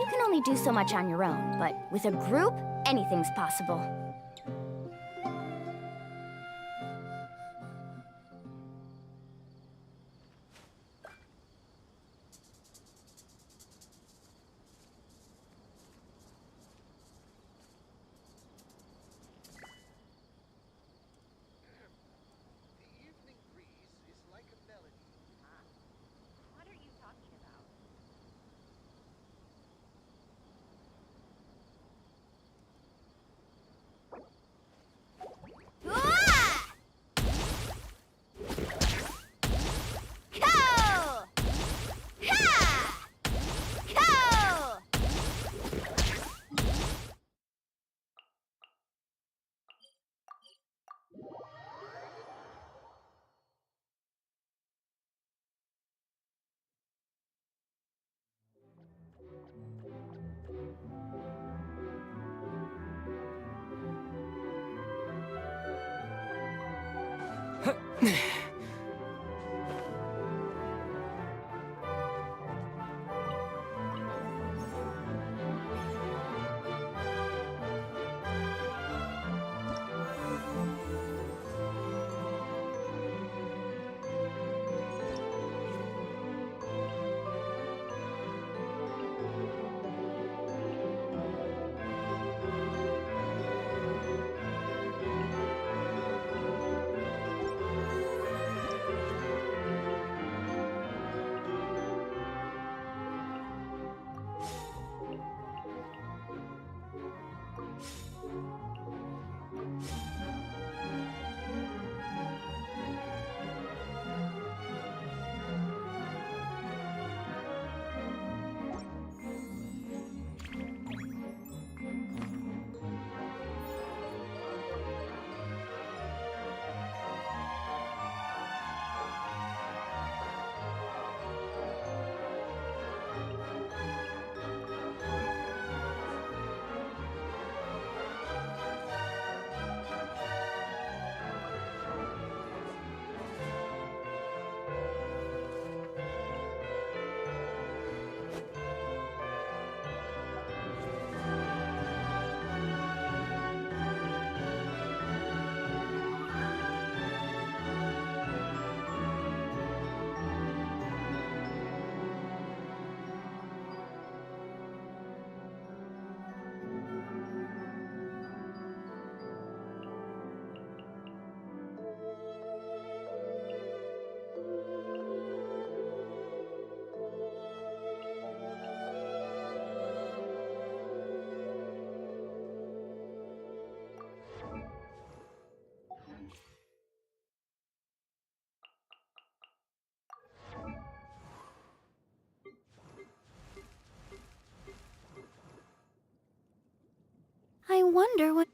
You can only do so much on your own, but with a group, anything's possible. wonder what...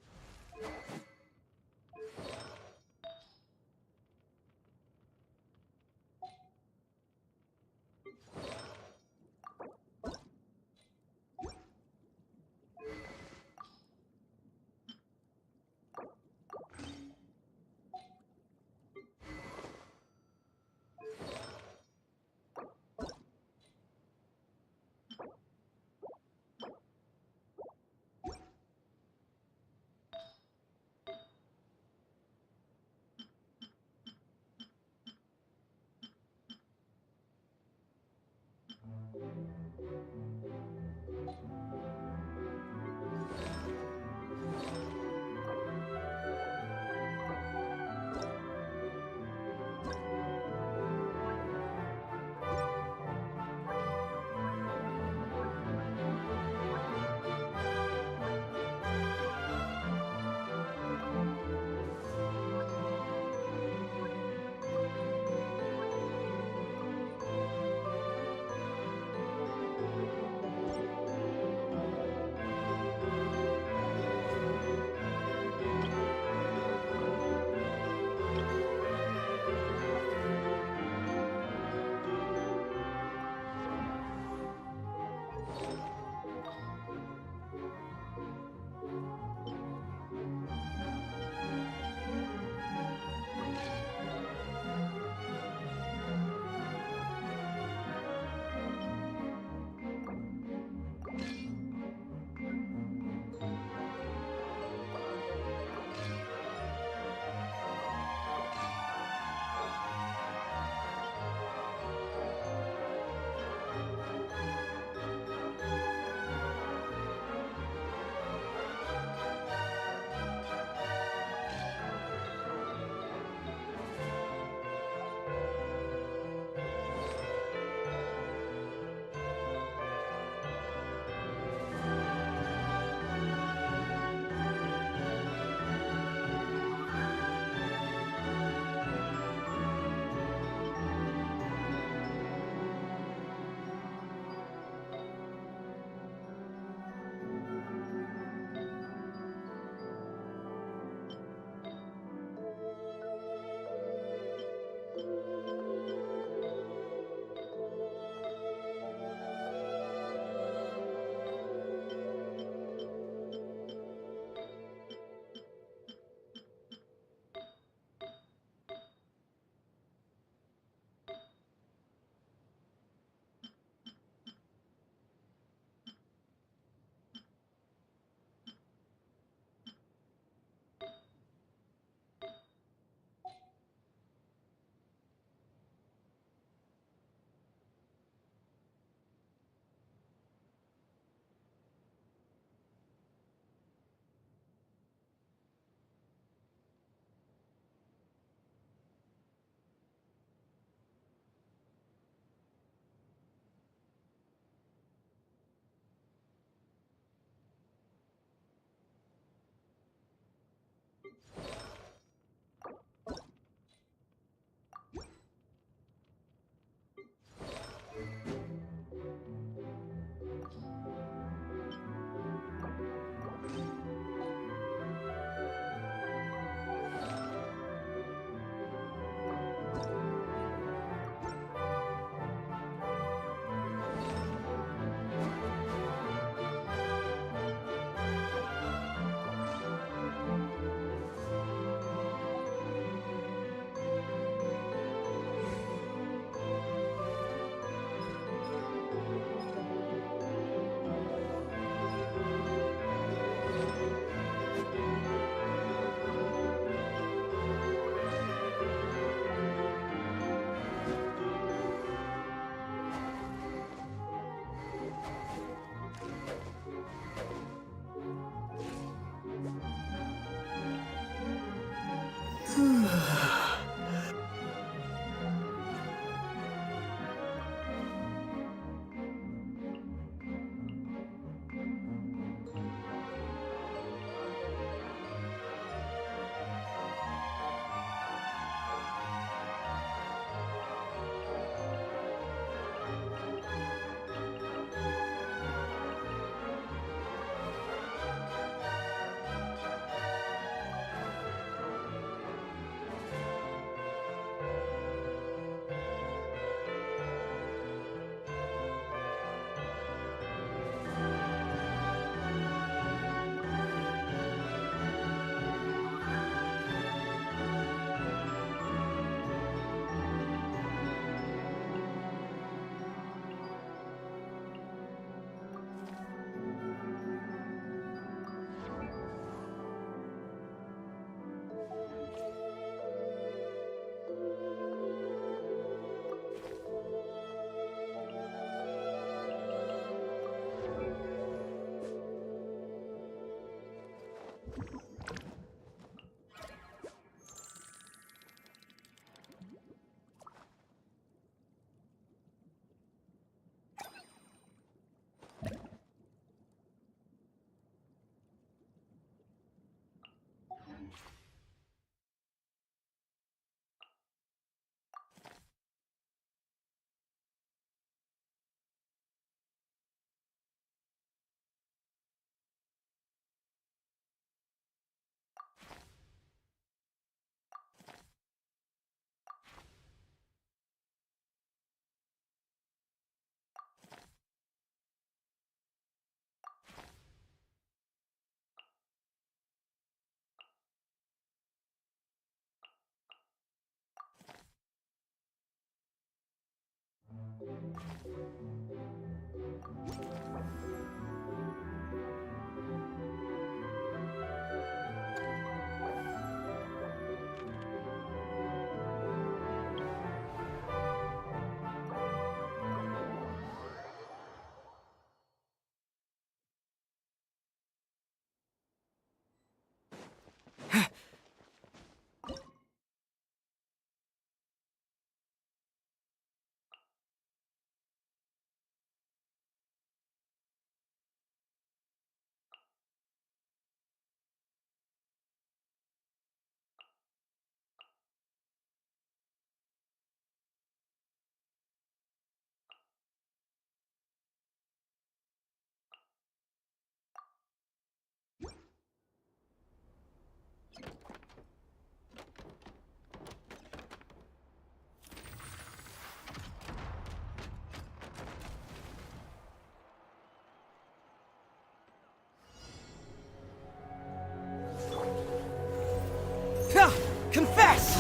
Confess!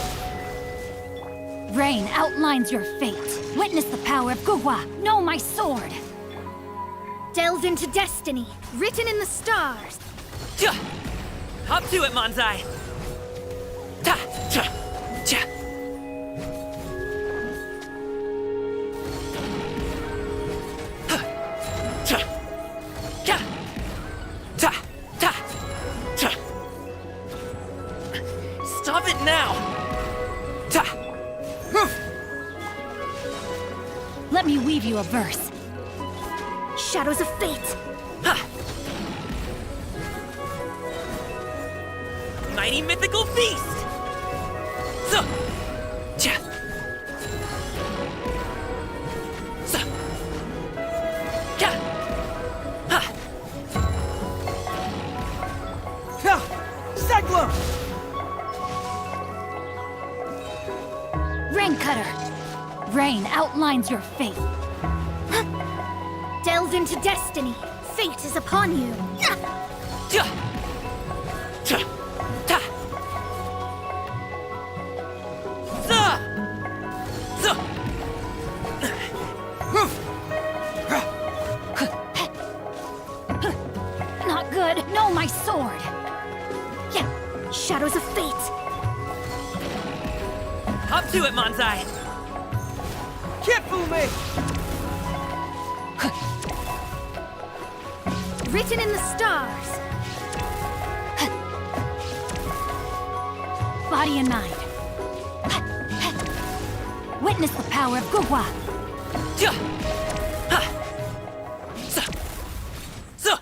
Rain outlines your fate. Witness the power of Gugwa. Know my sword. Delves into destiny, written in the stars. Hop to it, Manzai! Ta! Cha! Cha! Cha! Ka! Ta! Ta! Cha! Stop it now! Ta! Let me weave you a verse. Shadows of fate. Ha! Mighty mythical feast! So! Cha! So! Ka! Ha! Ha! Cyclone! Rain Cutter. Rain outlines your fate. Delves into destiny. Fate is upon you. Cha! Cha! Ta! Za! Za! Not good. Know my sword. Yeah. Shadows of fate. Hop to it, Manzai! Can't fool me! Written in the stars. Body and mind. Witness the power of Gugwa. Ja! Ha! Za! Za!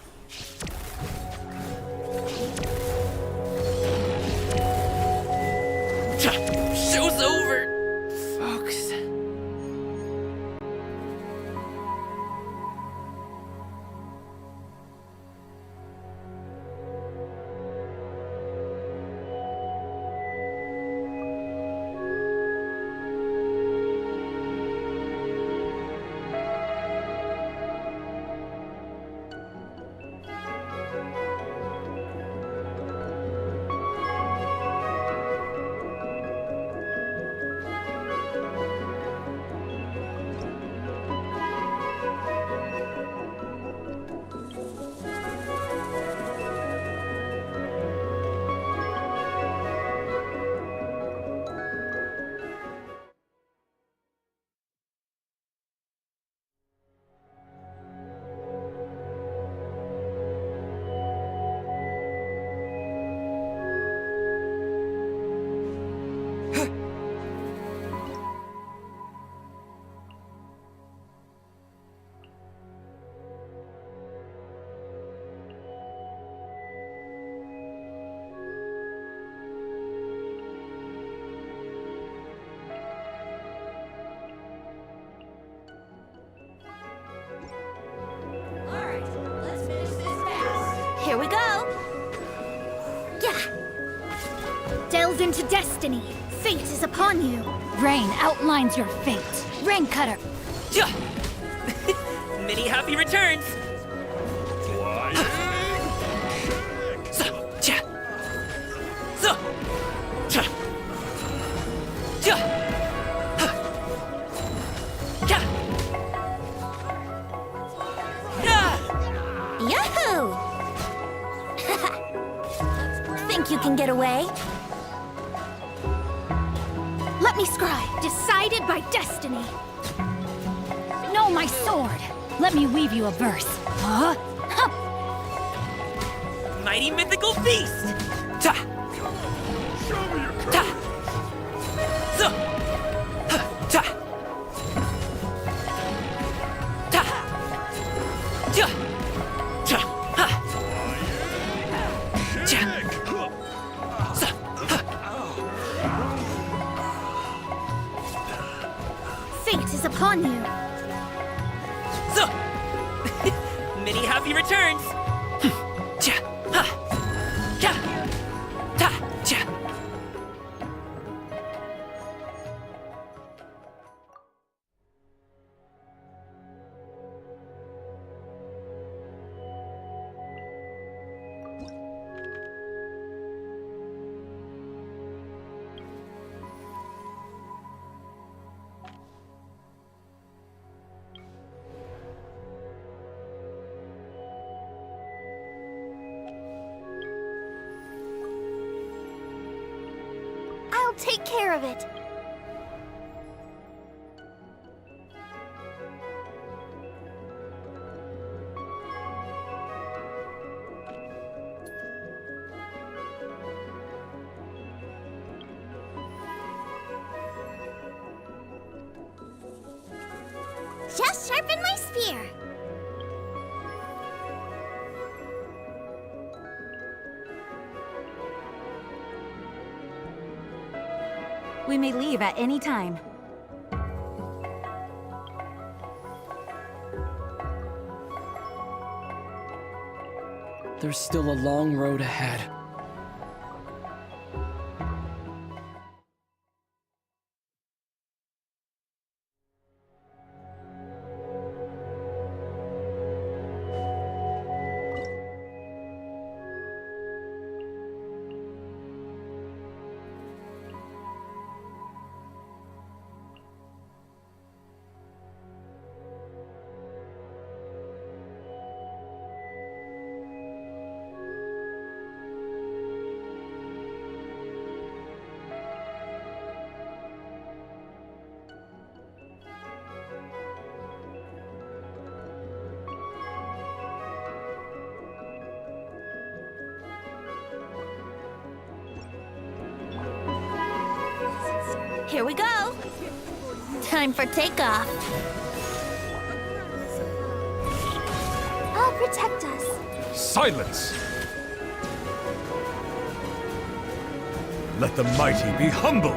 Cha! Show's over! Folks. Here we go. Yeah. Delve into destiny. Fate is upon you. Rain outlines your fate. Rain cutter. Ja! Many happy returns! So, ja. So, ja. Ja. Ja. Ja. Yahoo! Think you can get away? Let me scry. Decided by destiny. No, my sword. Let me weave you a verse. Huh? Huh. Mighty mythical feast! Ta! Ta! So! Ha! Ta! Ta! Ja! Ta! Ha! Ja! So! Ha! Fate is upon you. So! Many happy returns! Ja! Ha! Ja! Ta! Ja! I'll take care of it. Just sharpen my spear. We may leave at any time. There's still a long road ahead. Here we go. Time for takeoff. I'll protect us. Silence! Let the mighty be humbled!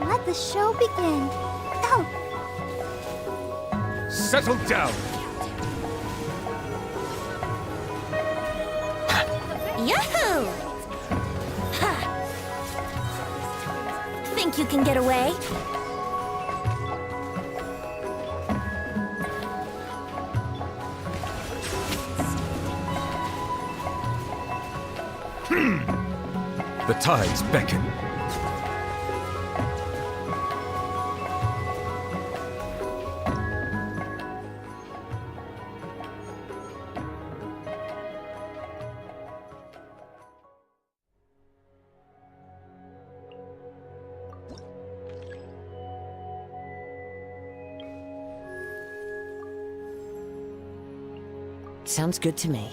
Let the show begin. Oh, Settle down! yahoo! Ha! Think you can get away? The tides beckon. Sounds good to me.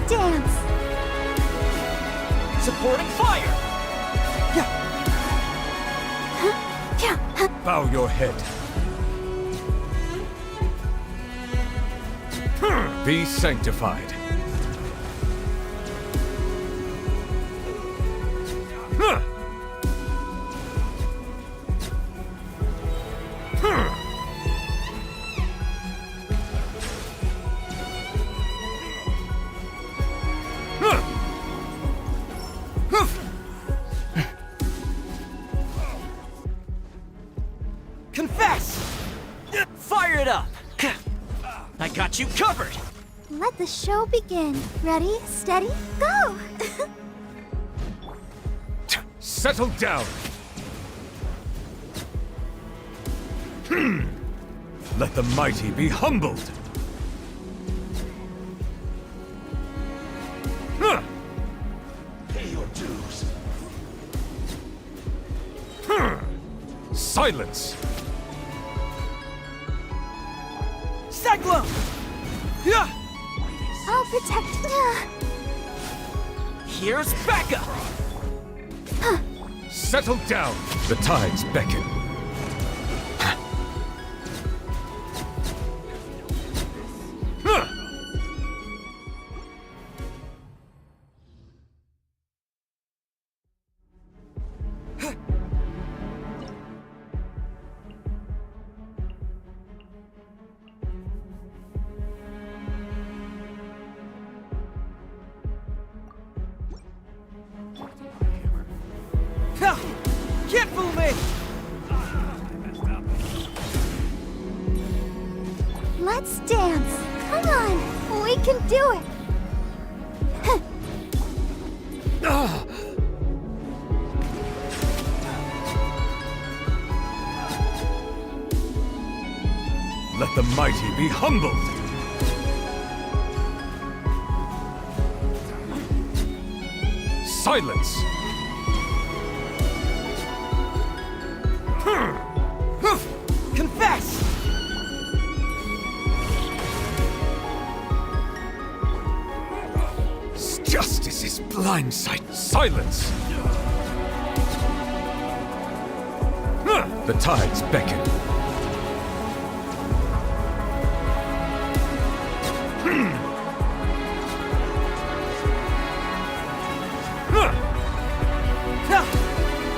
dance! Supporting fire! Bow your head. Be sanctified. Confess! Fire it up! I got you covered! Let the show begin. Ready, steady, go! Settle down. Let the mighty be humbled. Pay your dues. Silence. Cyclone! Yeah! I'll protect. Here's Becca! Settle down. The tides beckon. Can't fool me! Let's dance. Come on, we can do it. Let the mighty be humbled. Silence. Confess! Justice is blindsight. Silence. The tides beckon.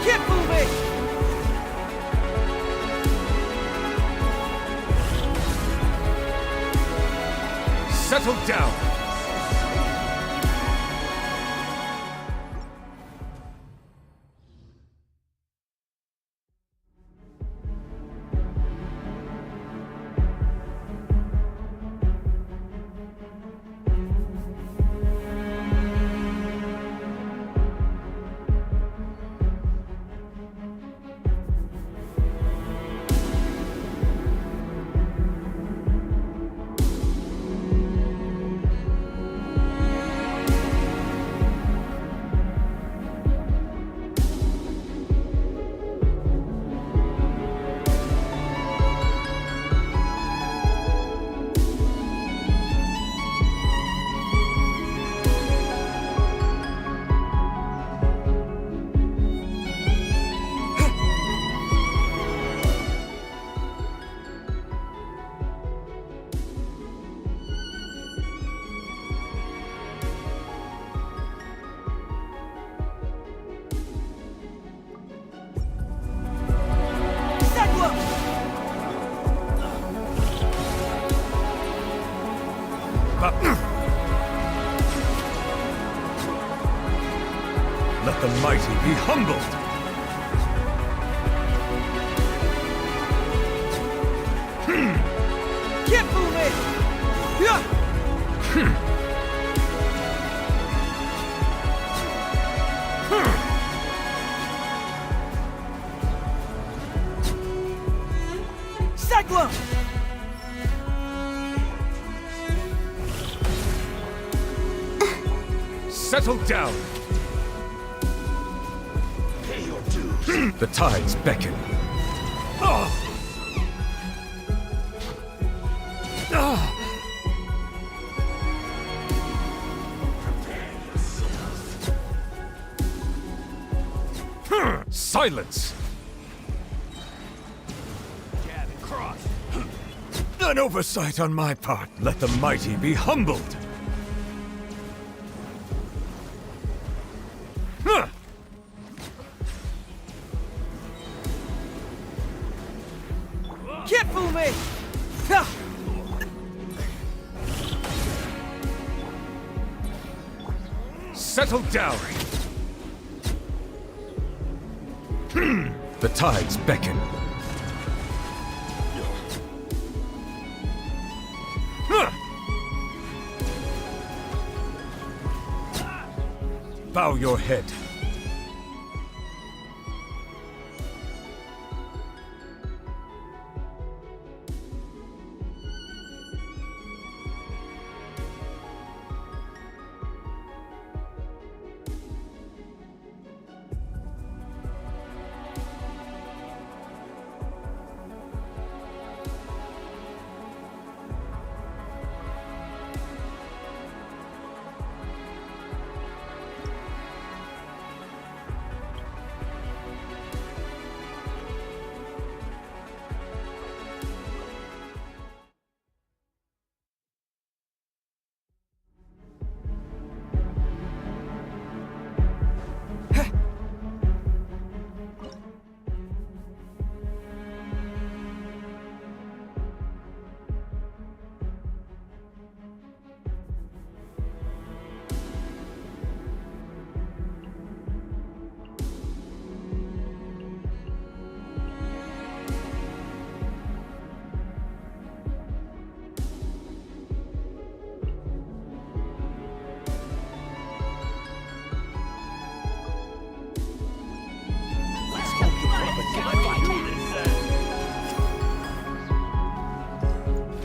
Can't fool me! Settle down. Let the mighty be humbled. Can't fool me! Yeah! Cyclone! Settle down. Pay your dues. The tides beckon. Silence! An oversight on my part. Let the mighty be humbled. Huh. Can't fool me! Ha! Settle down. The tides beckon. Bow your head.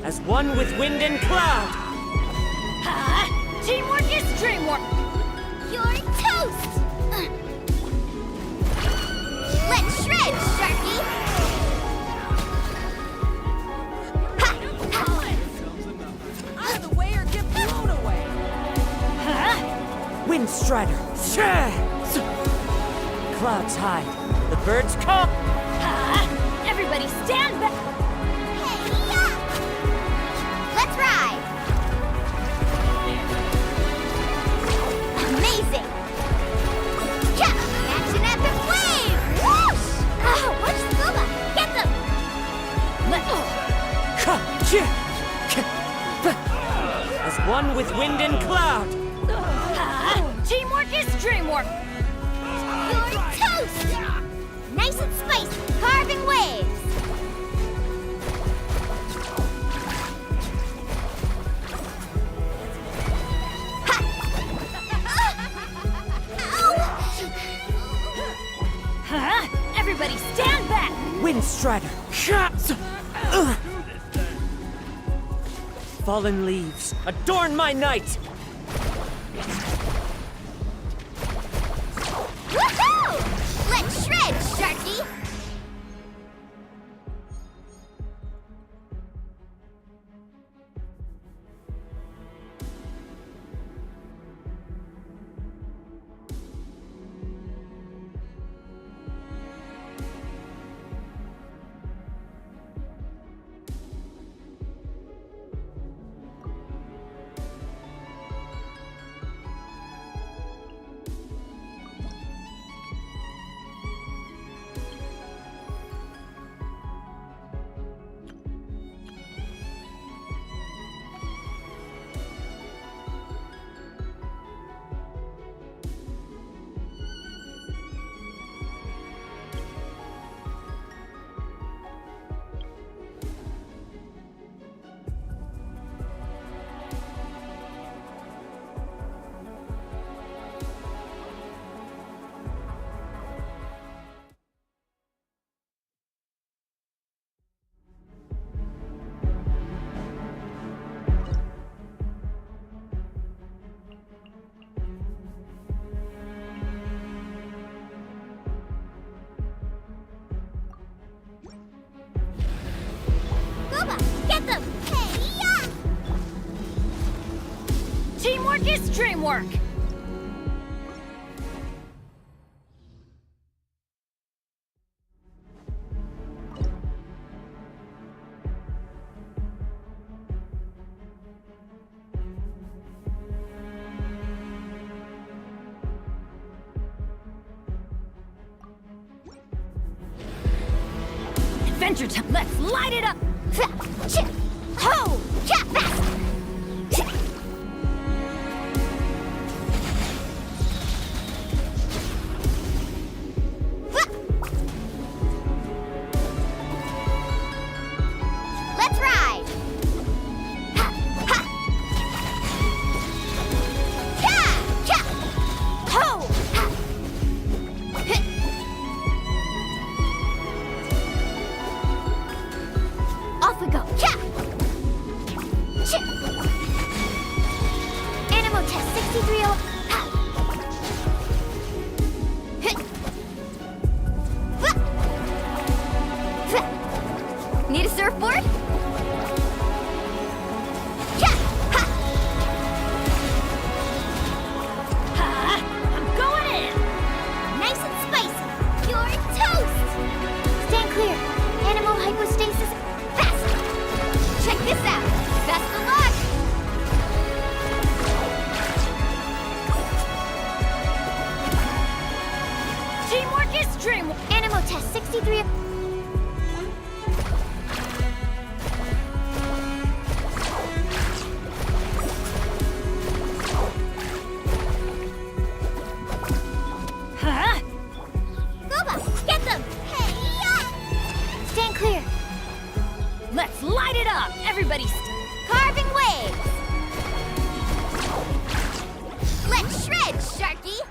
As one with wind and cloud! Ha! Teamwork is dreamwork! You're toast! Let's shred, Sharky! Out of the way or get blown away! Huh? Wind Strider! Clouds hide. The birds come! Ha! Everybody stand back! Let's ride! Amazing! Yeah! Action epic wave! Whoosh! Oh, where's Scuba? Get them! As one with wind and cloud! Ha! Teamwork is dreamwork! You're toast! Nice and spicy, carving waves! Huh? Everybody stand back! Wind Strider! Fallen leaves, adorn my night! Woohoo! Let's shred, Sharky! Teamwork is dreamwork! Adventure time! Let's light it up! Ho! Cha! Fast! Let's ride! Ha! Ha! Cha! Cha! Ho! Ha! Hit! Off we go! Cha! Cha! Animal test 63. Ha! Hit! Ha! Ha! Need a surfboard? Cha! Ha! Ha! I'm going in! Nice and spicy. You're toast. Stand clear. Animal hypostasis. Fast. Check this out. Best of luck. Teamwork is dream. Animal test 63. Huh? Goba, get them. Hey-ya! Stand clear. Let's light it up! Everybody's... Carving waves. Let's shred, Sharky.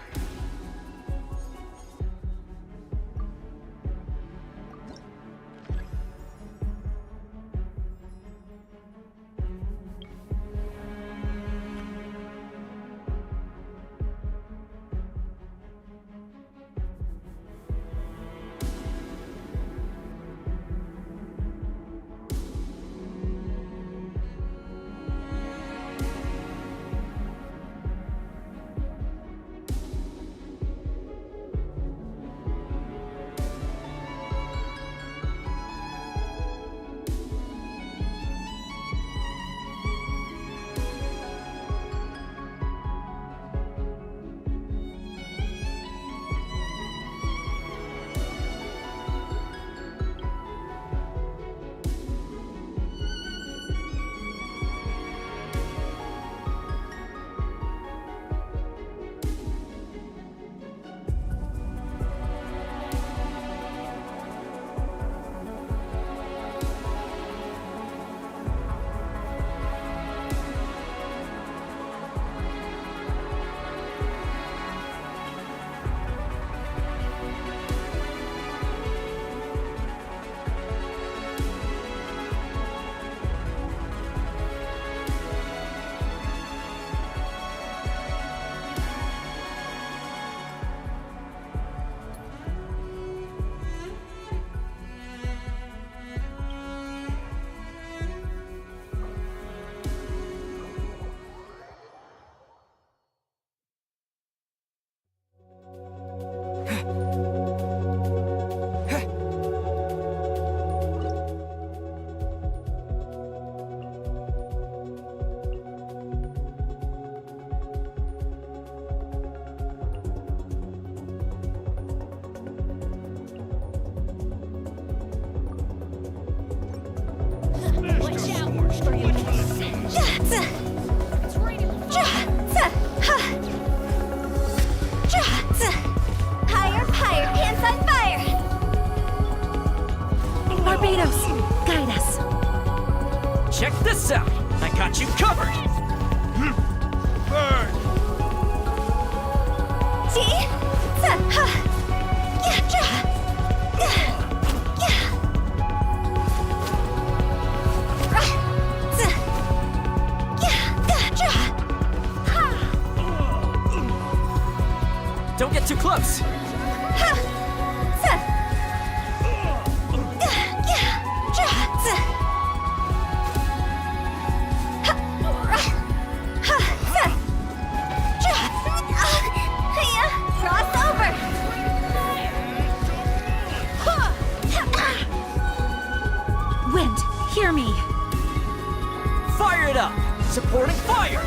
Higher, higher, pants on fire! Barbados, guide us. Check this out. I got you covered. Burn! See? Don't get too close. Cross over! Wind, hear me. Fire it up. Supporting fire.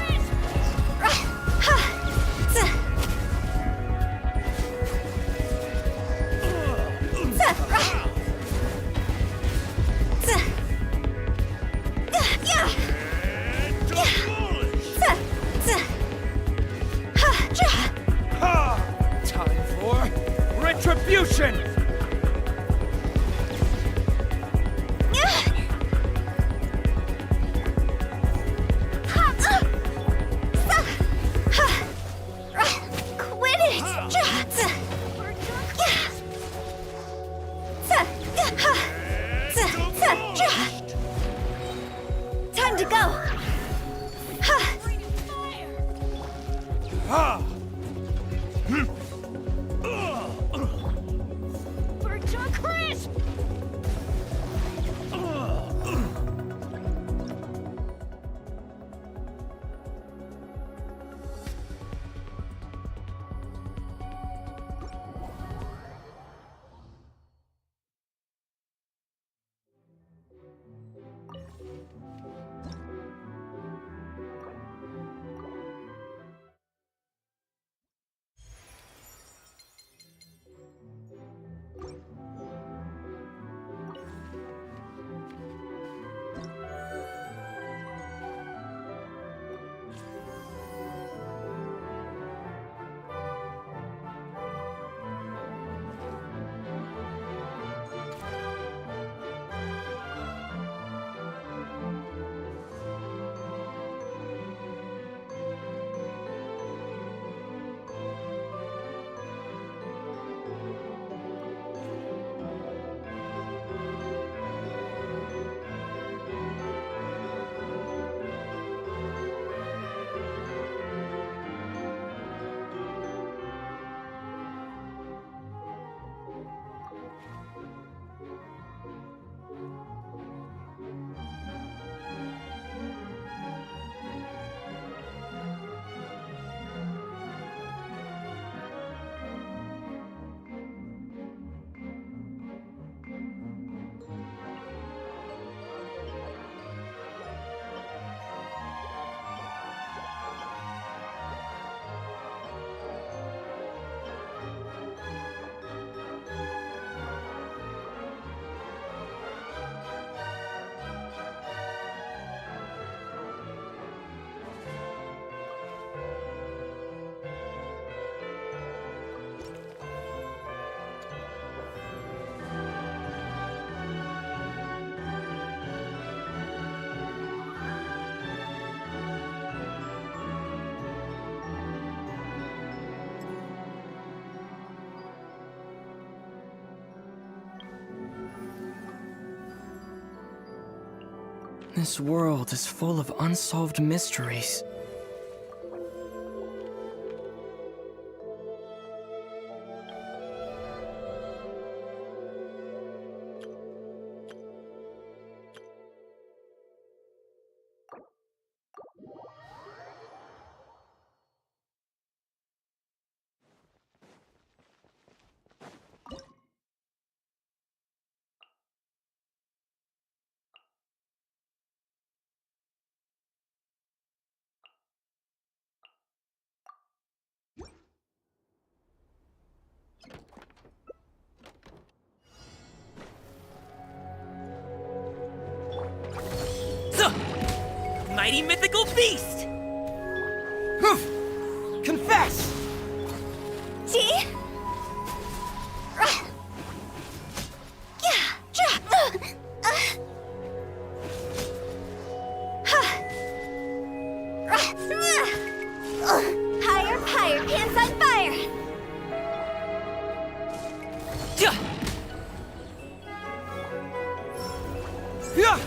Time to go. Ah! Burnt to a crisp! This world is full of unsolved mysteries. Mighty mythical beast! Hoof! Confess! See? Higher, higher, pants on fire! Yeah!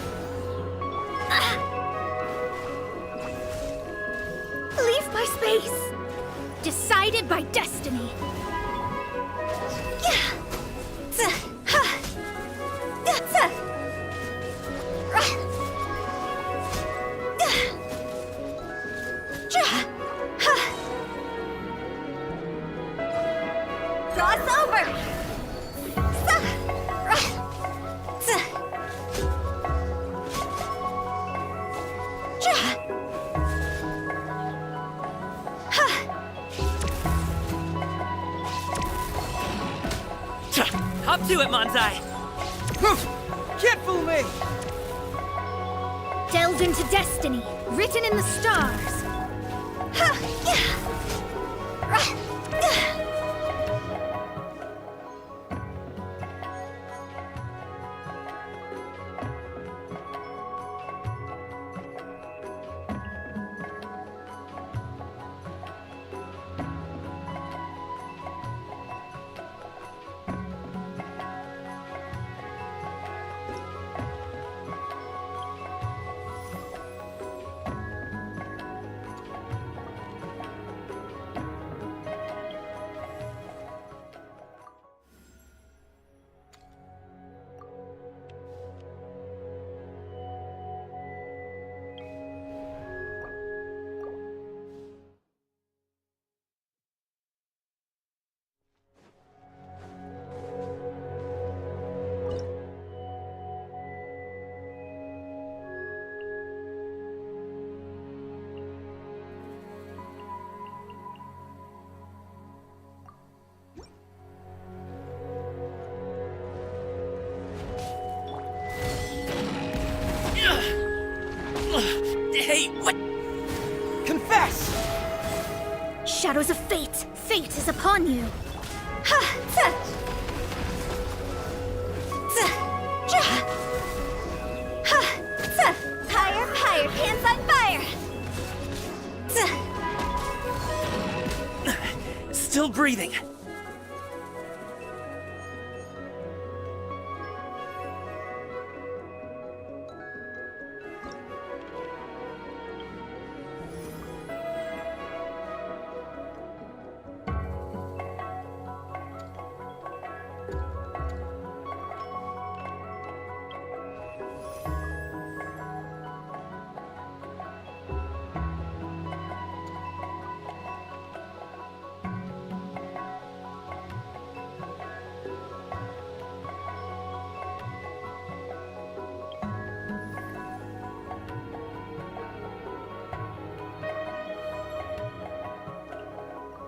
Leave my space! Decided by destiny. Cross over! Hop to it, Manzai! Hoof! Can't fool me! Delved into destiny, written in the stars. shadows of fate. Fate is upon you. Ha! Higher, higher, hands on fire! Still breathing.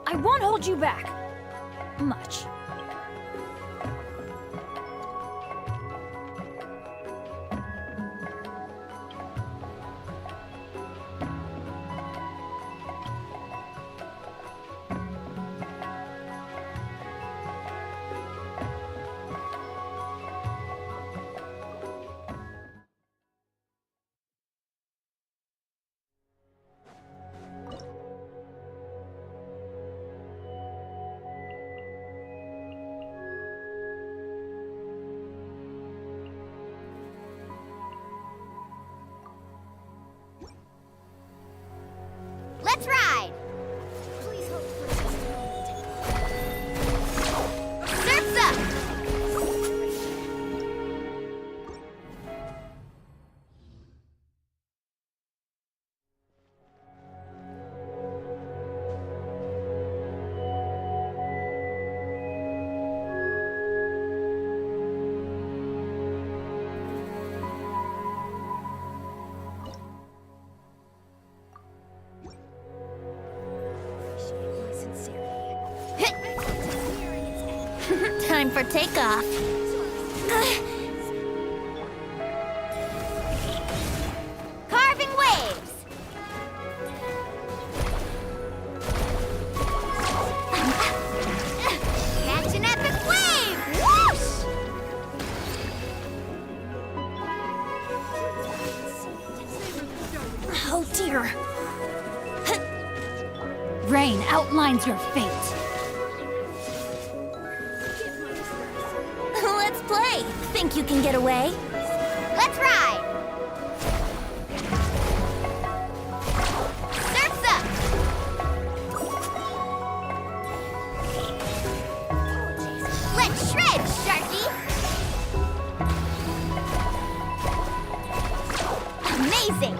I won't hold you back. Much. Let's ride! Surf's up! Time for takeoff. Carving waves. Catch an epic wave. Whoosh! Oh dear. Rain outlines your fate. Let's play. Think you can get away? Let's ride. Surf's up. Let's shred, Sharky. Amazing.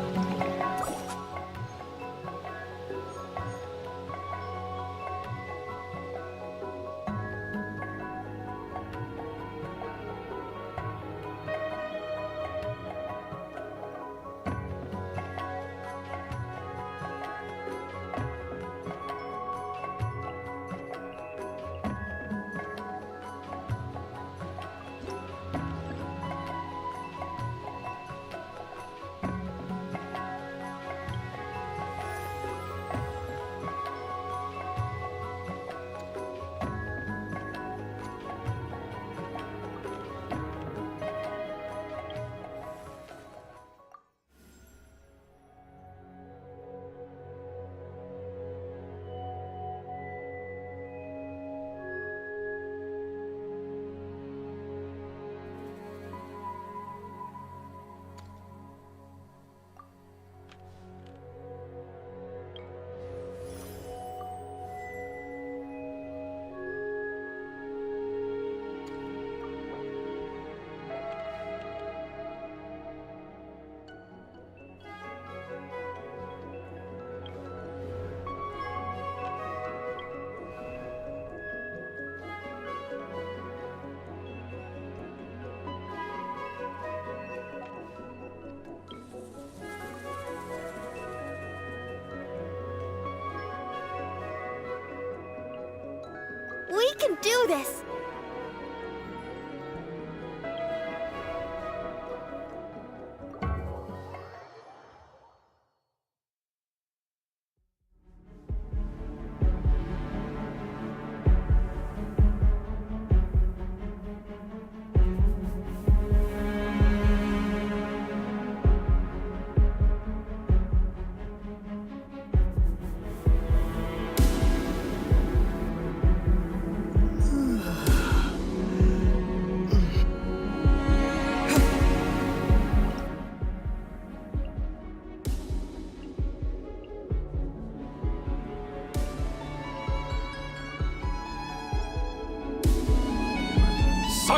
We can do this!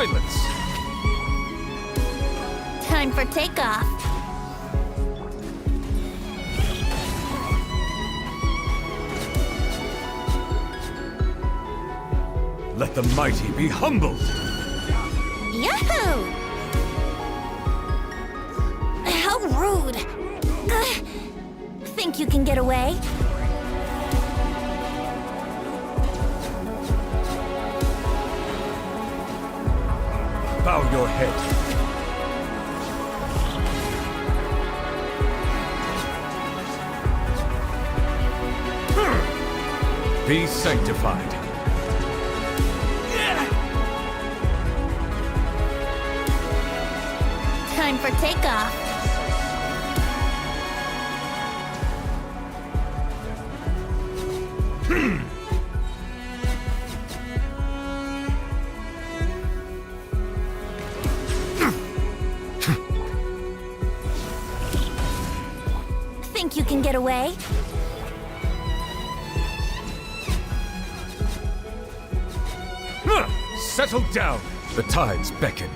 Silence! Time for takeoff. Let the mighty be humbled! Yahoo! How rude. Ugh. Think you can get away? Bow your head. Be sanctified. Time for takeoff. Think you can get away? Settle down. The tides beckon.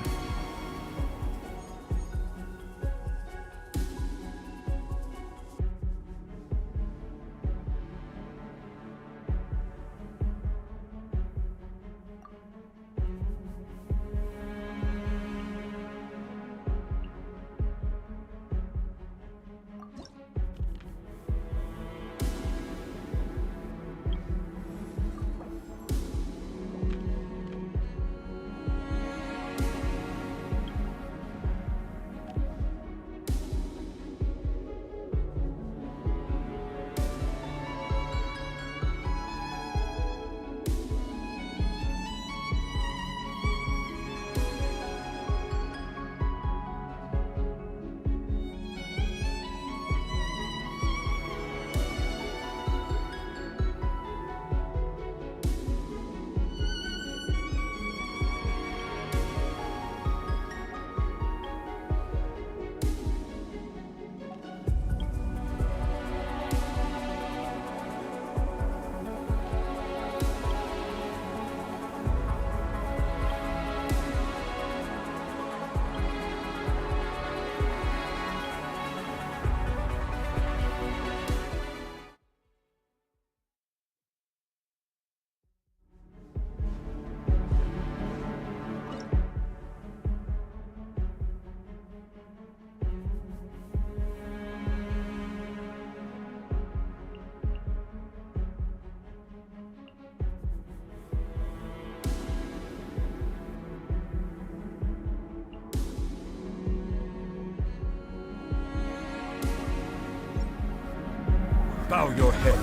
Bow your head.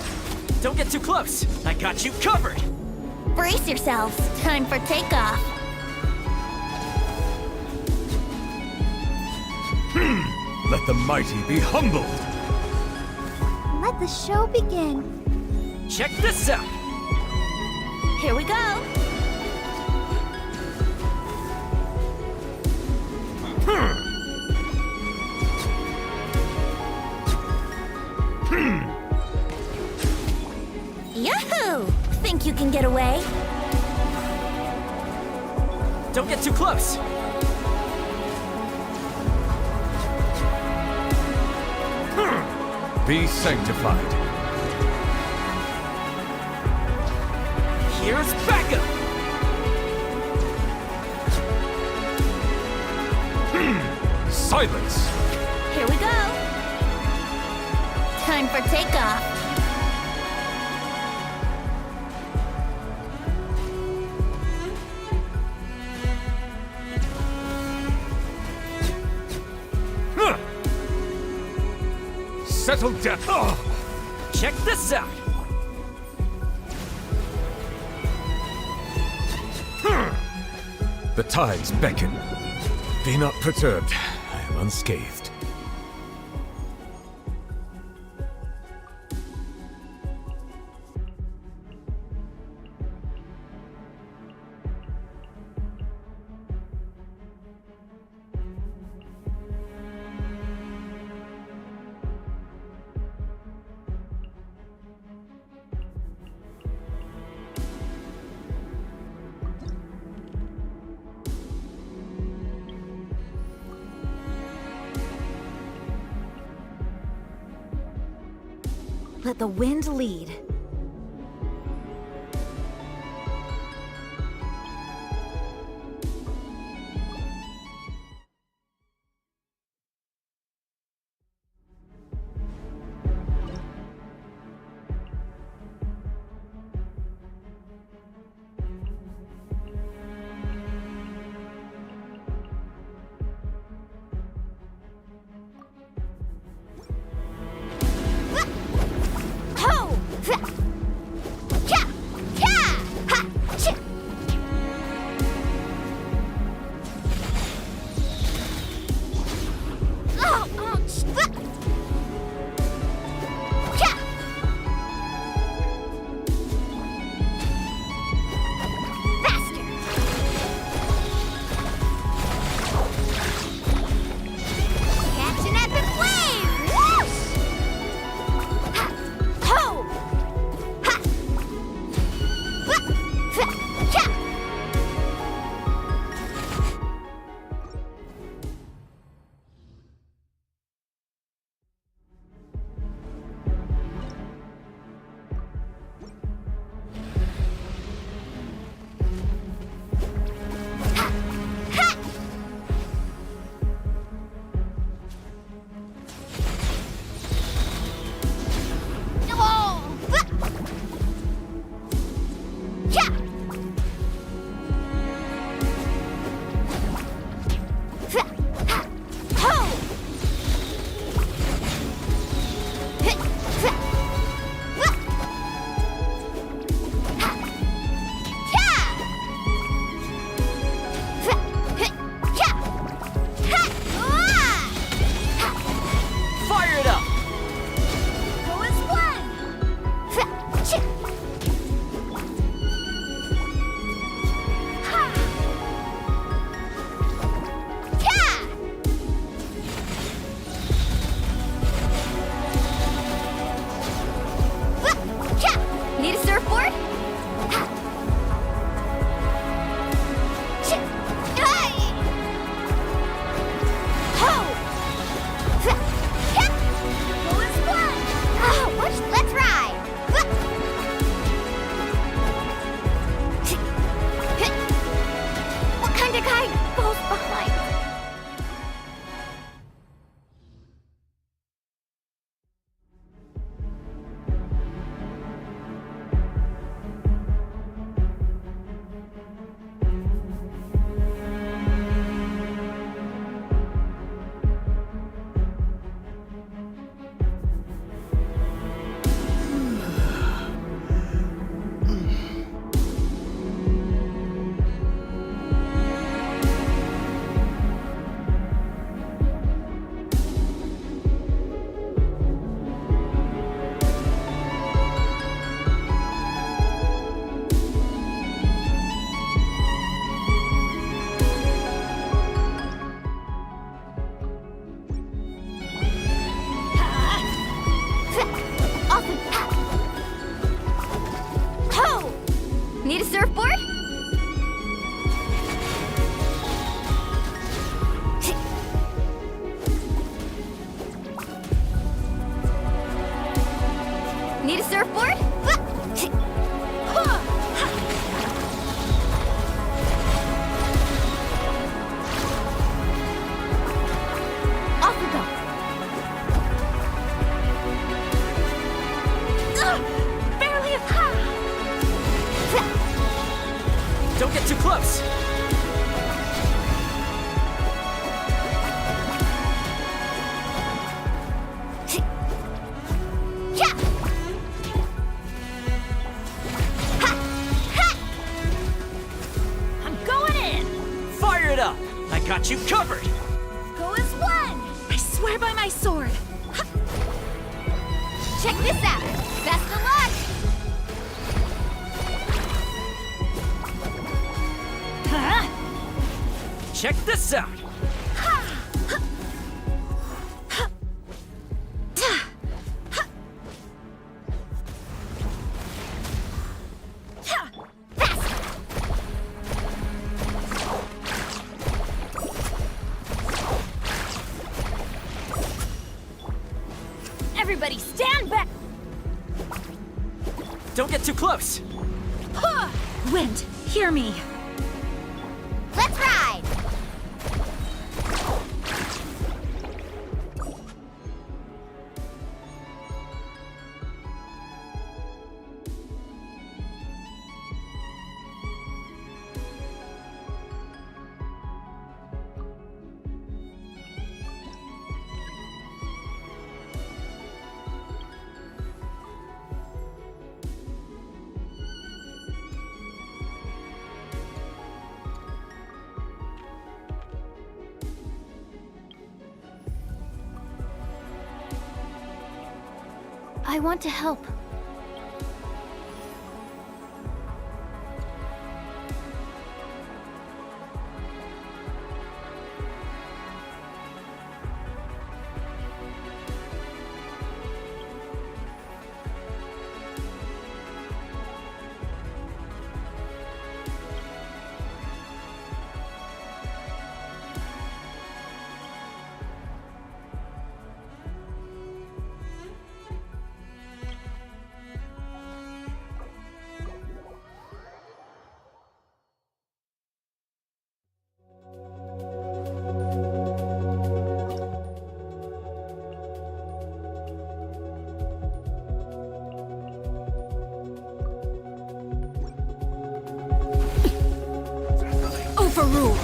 Don't get too close. I got you covered. Brace yourselves. Time for takeoff. Let the mighty be humbled. Let the show begin. Check this out. Here we go. Yahoo! Think you can get away? Don't get too close. Be sanctified. Here's backup. Silence. Here we go. Time for takeoff. Settle down. Oh. Check this out. The tides beckon. Be not perturbed. I am unscathed. Let the wind lead. Need a surfboard? Need a surfboard? Off we go. Barely Don't get too close! I'm going in! Fire it up! I got you covered! Go as one! I swear by my sword! Check this out. Best of luck. Huh? Check this out! Everybody stand back! Don't get too close. Wind, hear me. Let's ride! I want to help. Overruled.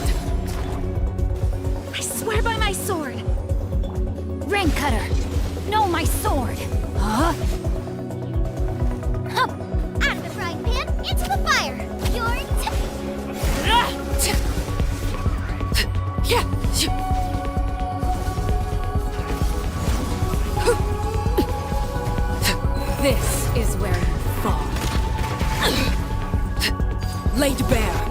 I swear by my sword. Rain cutter. No, my sword. Huh? Out of the frying pan, into the fire! Pure This is where you fall. Laid bare.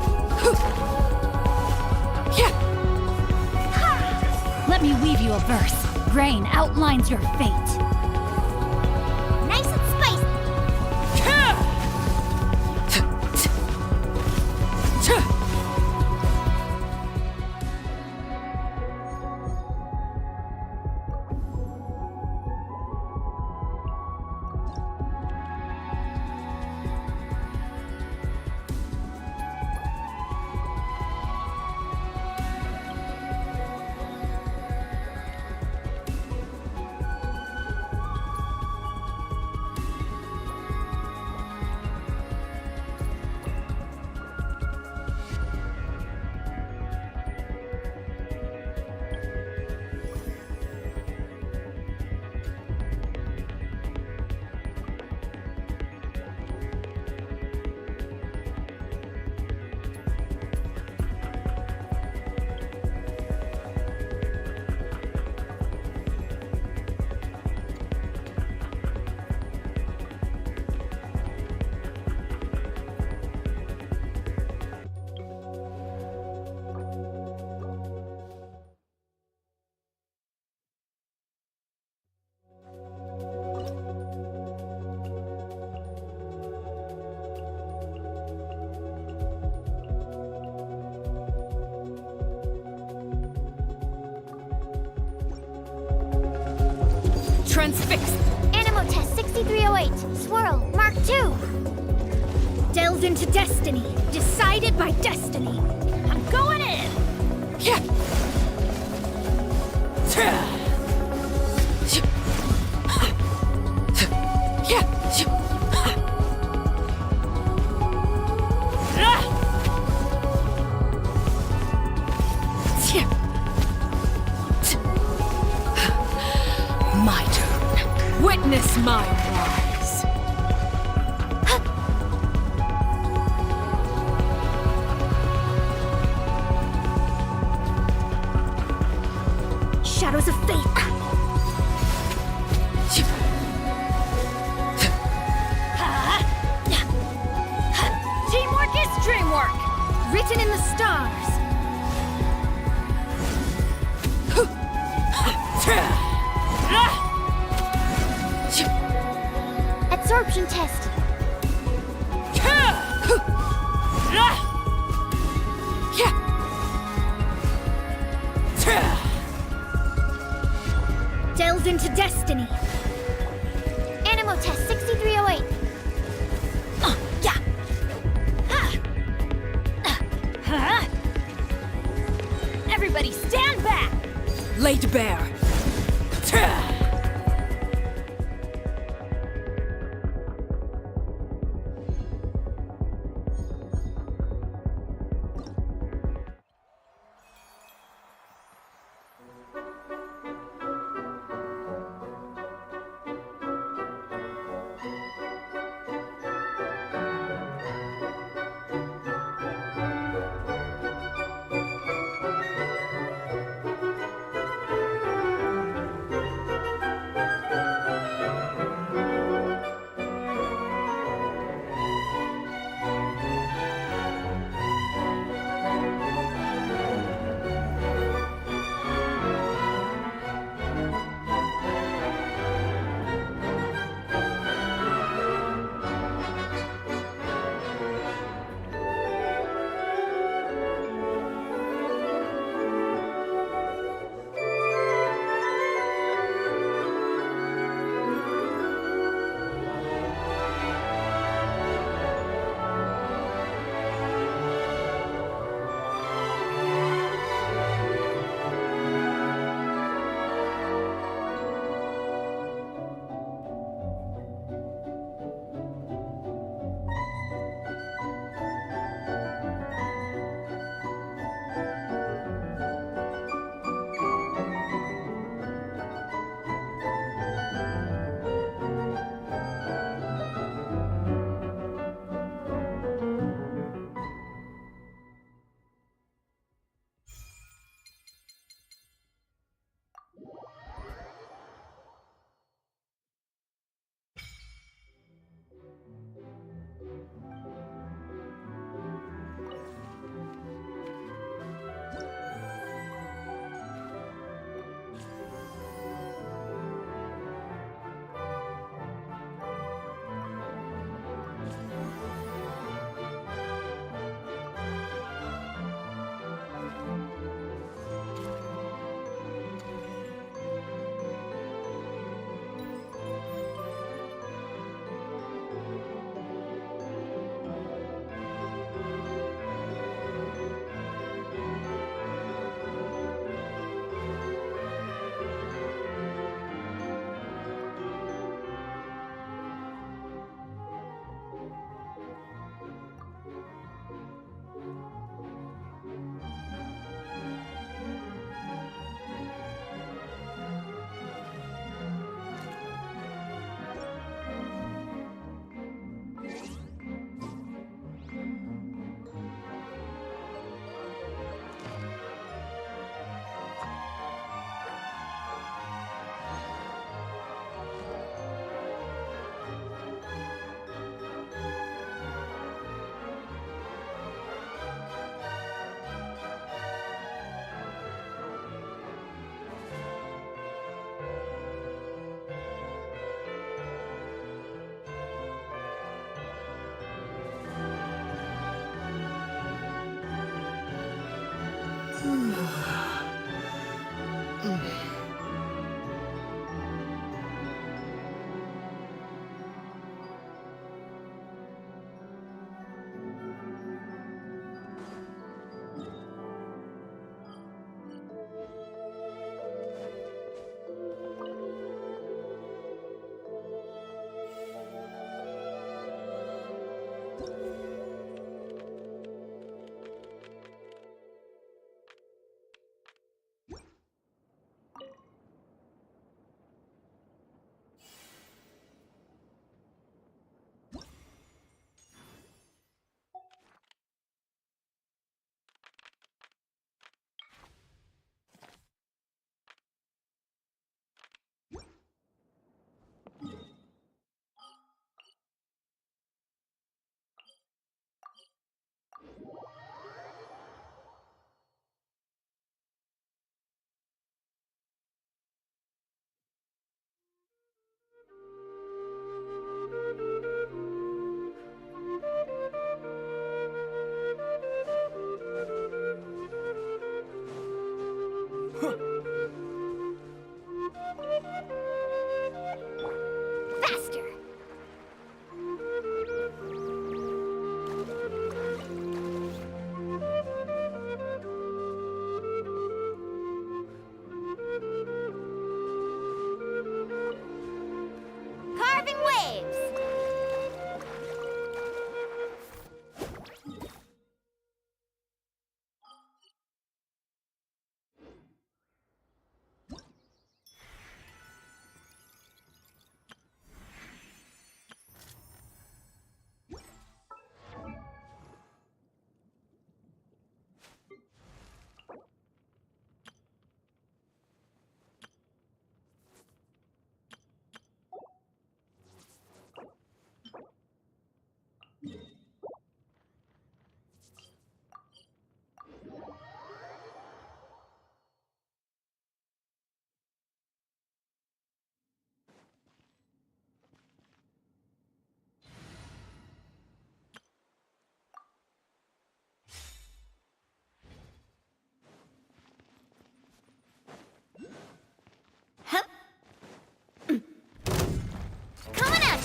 Let me weave you a verse. Rain outlines your fate. nice and spicy! Transfixed. Animal test 6308. Swirl, Mark II. Delved into destiny. Decided by destiny. I'm going in. Yeah. My turn. Witness my rise. Shadows of fate. Teamwork is dreamwork. Written in the stars. Absorption test. Delves into destiny. Animal test 6308. laid bare.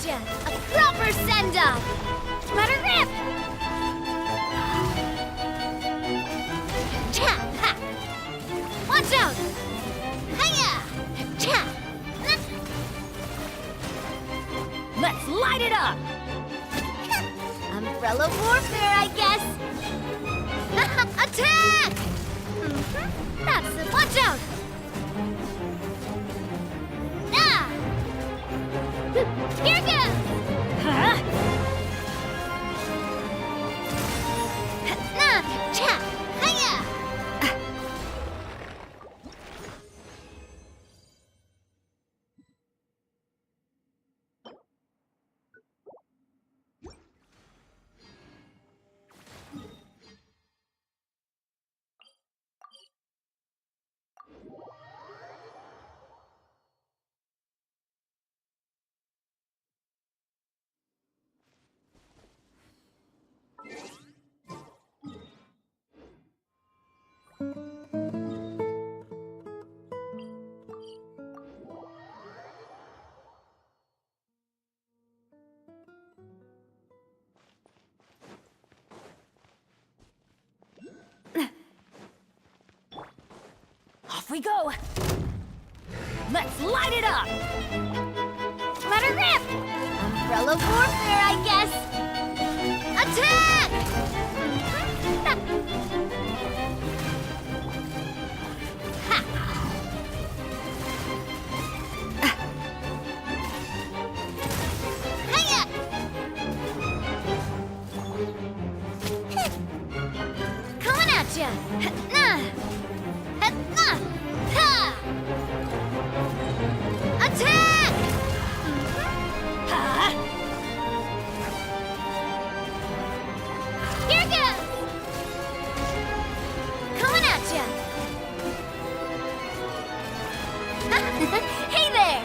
ya! A proper send-off! Let her rip! Cha! Ha! Watch out! Hiya! Cha! Let's light it up! Umbrella warfare, I guess! Attack! That's it! Watch out! Ah! Here goes! Huh? Nah! Cha! Hiya! Off we go! Let's light it up! Let her rip! Umbrella warfare, I guess! Attack! Ha! Hiya! Coming at ya! Nah! Nah! Ha! Attack! Huh? Here goes! Coming at ya! Hey there!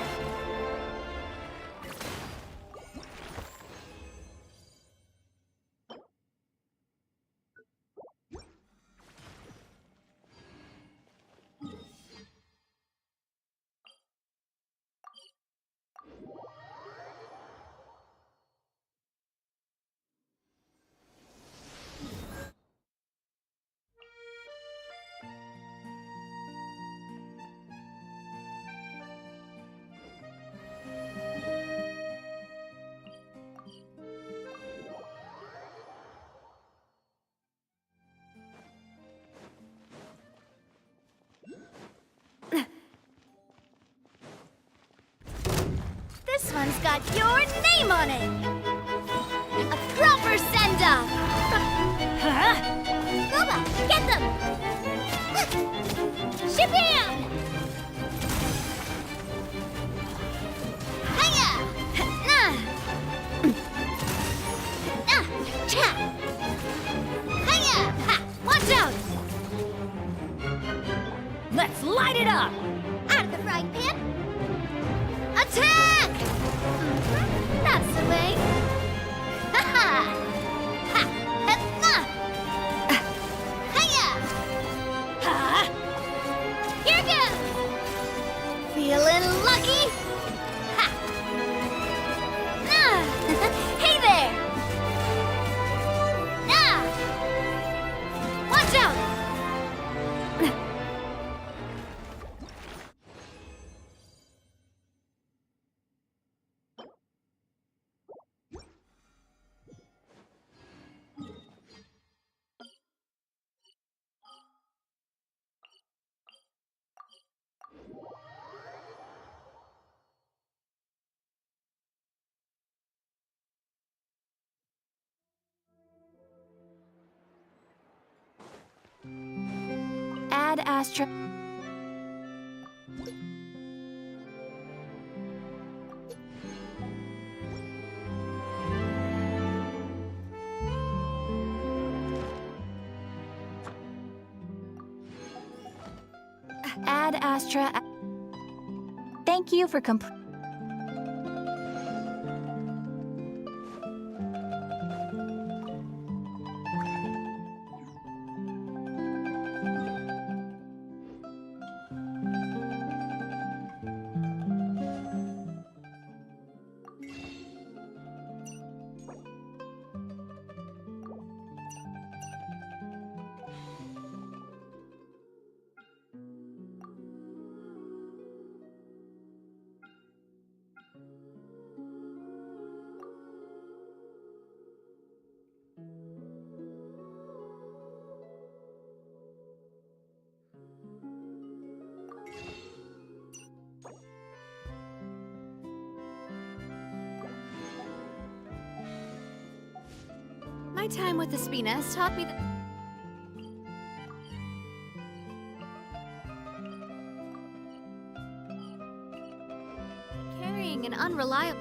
This one's got your name on it! A proper send-off! Huh? Boba, get them! Shabam! Hiya! Nah! Ah! Cha! Hiya! Ha! Watch out! Let's light it up! Out of the frying pan! Attack! That's the way! Ha ha! Ha! Ha! Hiya! Huh? Here goes! Feeling lucky? Ha! Ah! Hey there! Ah! Watch out! Ad Astra. Ad Astra. Thank you for My time with the Spina has taught me that... Carrying an unreliable...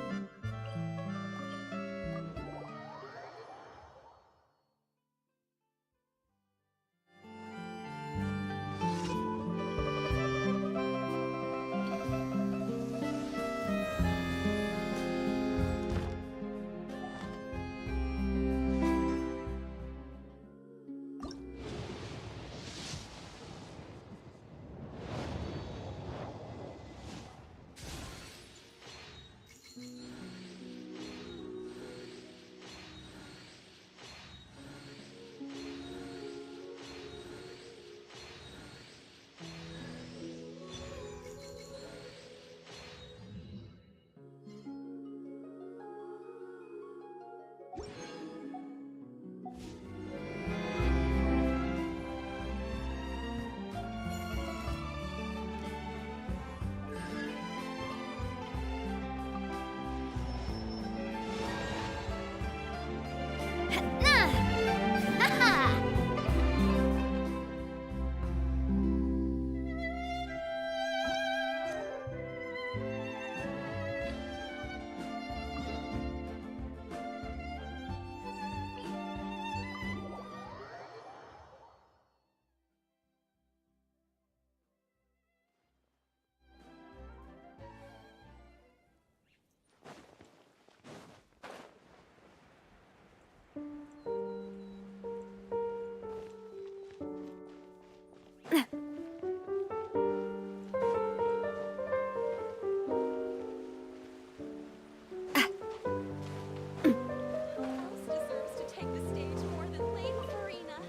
deserves to take the stage more than Lady Furina.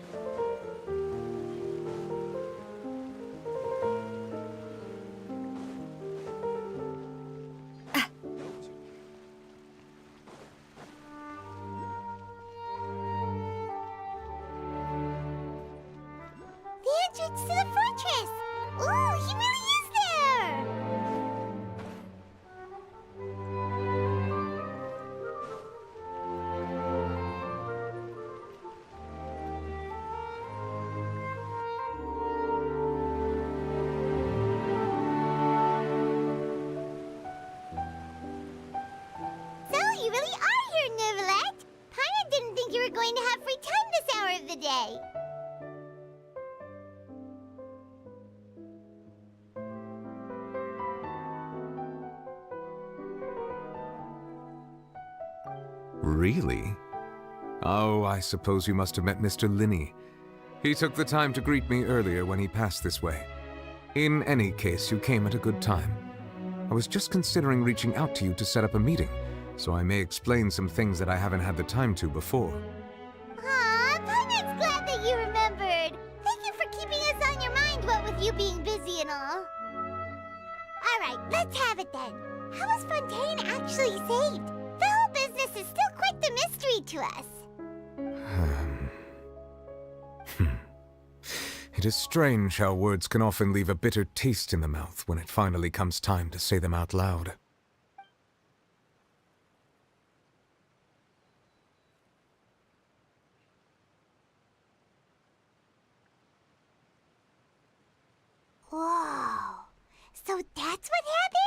The entrance to the fortress! Ooh, he really is there! So, you really are here, Neuvillette! Paimon didn't think you were going to have free time this hour of the day. Really? Oh, I suppose you must have met Mr. Linney. He took the time to greet me earlier when he passed this way. In any case, you came at a good time. I was just considering reaching out to you to set up a meeting, so I may explain some things that I haven't had the time to before. Aw, Paimon's glad that you remembered. Thank you for keeping us on your mind, what with you being busy and all. Alright, let's have it then. How was Fontaine actually saved? The whole business is still quite the mystery to us. It is strange how words can often leave a bitter taste in the mouth when it finally comes time to say them out loud. Whoa. So that's what happened?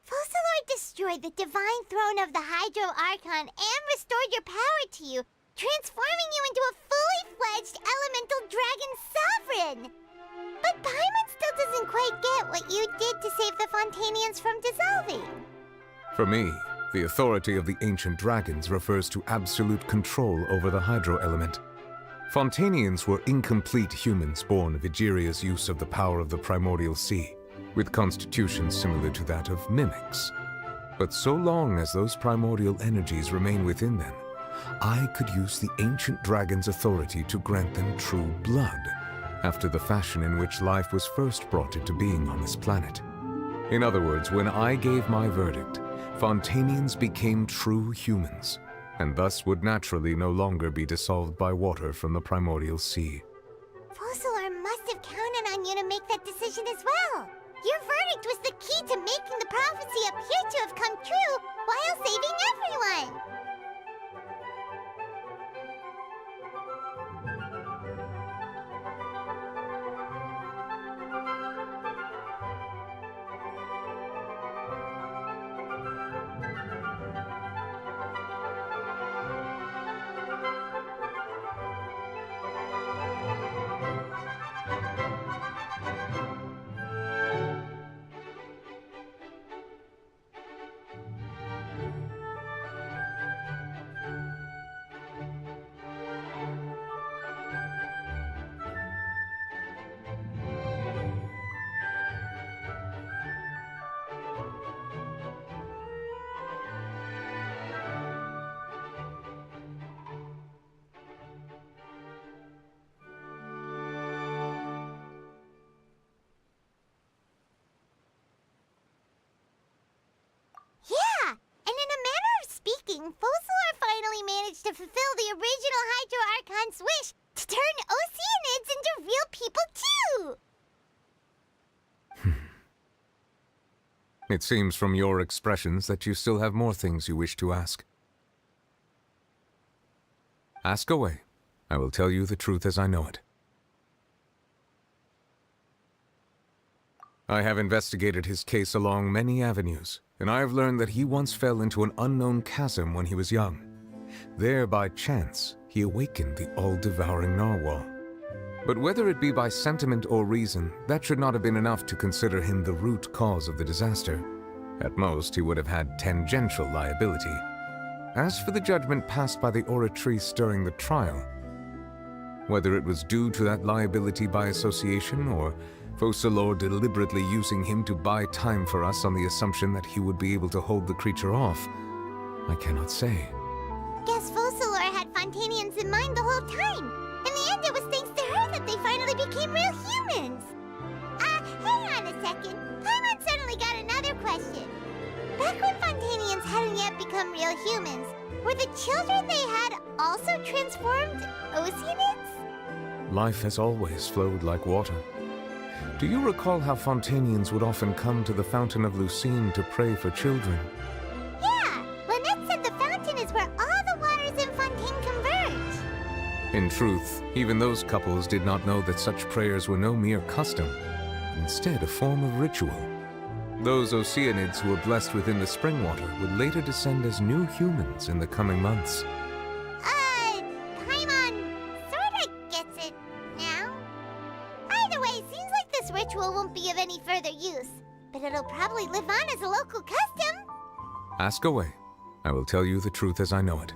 Focalord destroyed the divine throne of the Hydro Archon and restored your power to you, transforming you into a fully fledged elemental dragon sovereign. But Paimon still doesn't quite get what you did to save the Fontanians from dissolving. For me, the authority of the ancient dragons refers to absolute control over the hydro element. Fontanians were incomplete humans born of Egeria's use of the power of the primordial sea, with constitutions similar to that of mimics. But so long as those primordial energies remain within them, I could use the ancient dragon's authority to grant them true blood, after the fashion in which life was first brought into being on this planet. In other words, when I gave my verdict, Fontanians became true humans, and thus would naturally no longer be dissolved by water from the primordial sea. Focalor must have counted on you to make that decision as well. Your verdict was the key to making the prophecy appear to have come true while saving everyone. Yeah, and in a manner of speaking, Focalor finally managed to fulfill the original Hydro Archon's wish to turn Oceanids into real people too! It seems from your expressions that you still have more things you wish to ask. Ask away. I will tell you the truth as I know it. I have investigated his case along many avenues, and I have learned that he once fell into an unknown chasm when he was young. There, by chance, he awakened the all-devouring narwhal. But whether it be by sentiment or reason, that should not have been enough to consider him the root cause of the disaster. At most, he would have had tangential liability. As for the judgment passed by the Oratrice during the trial, whether it was due to that liability by association, or Focalor deliberately using him to buy time for us on the assumption that he would be able to hold the creature off, I cannot say. Guess Focalor had Fontanians in mind the whole time. In the end, it was thanks to her that they finally became real humans. Hang on a second. Paimon suddenly got another question. Back when Fontanians hadn't yet become real humans, were the children they had also transformed Oceanids? Life has always flowed like water. Do you recall how Fontanians would often come to the Fountain of Lucine to pray for children? Yeah, Lynette said the fountain is where all the waters in Fontaine converge. In truth, even those couples did not know that such prayers were no mere custom, but instead a form of ritual. Those Oceanids who were blessed within the spring water would later descend as new humans in the coming months. Paimon sorta gets it now. Either way, seems like this ritual won't be of any further use, but it'll probably live on as a local custom. Ask away. I will tell you the truth as I know it.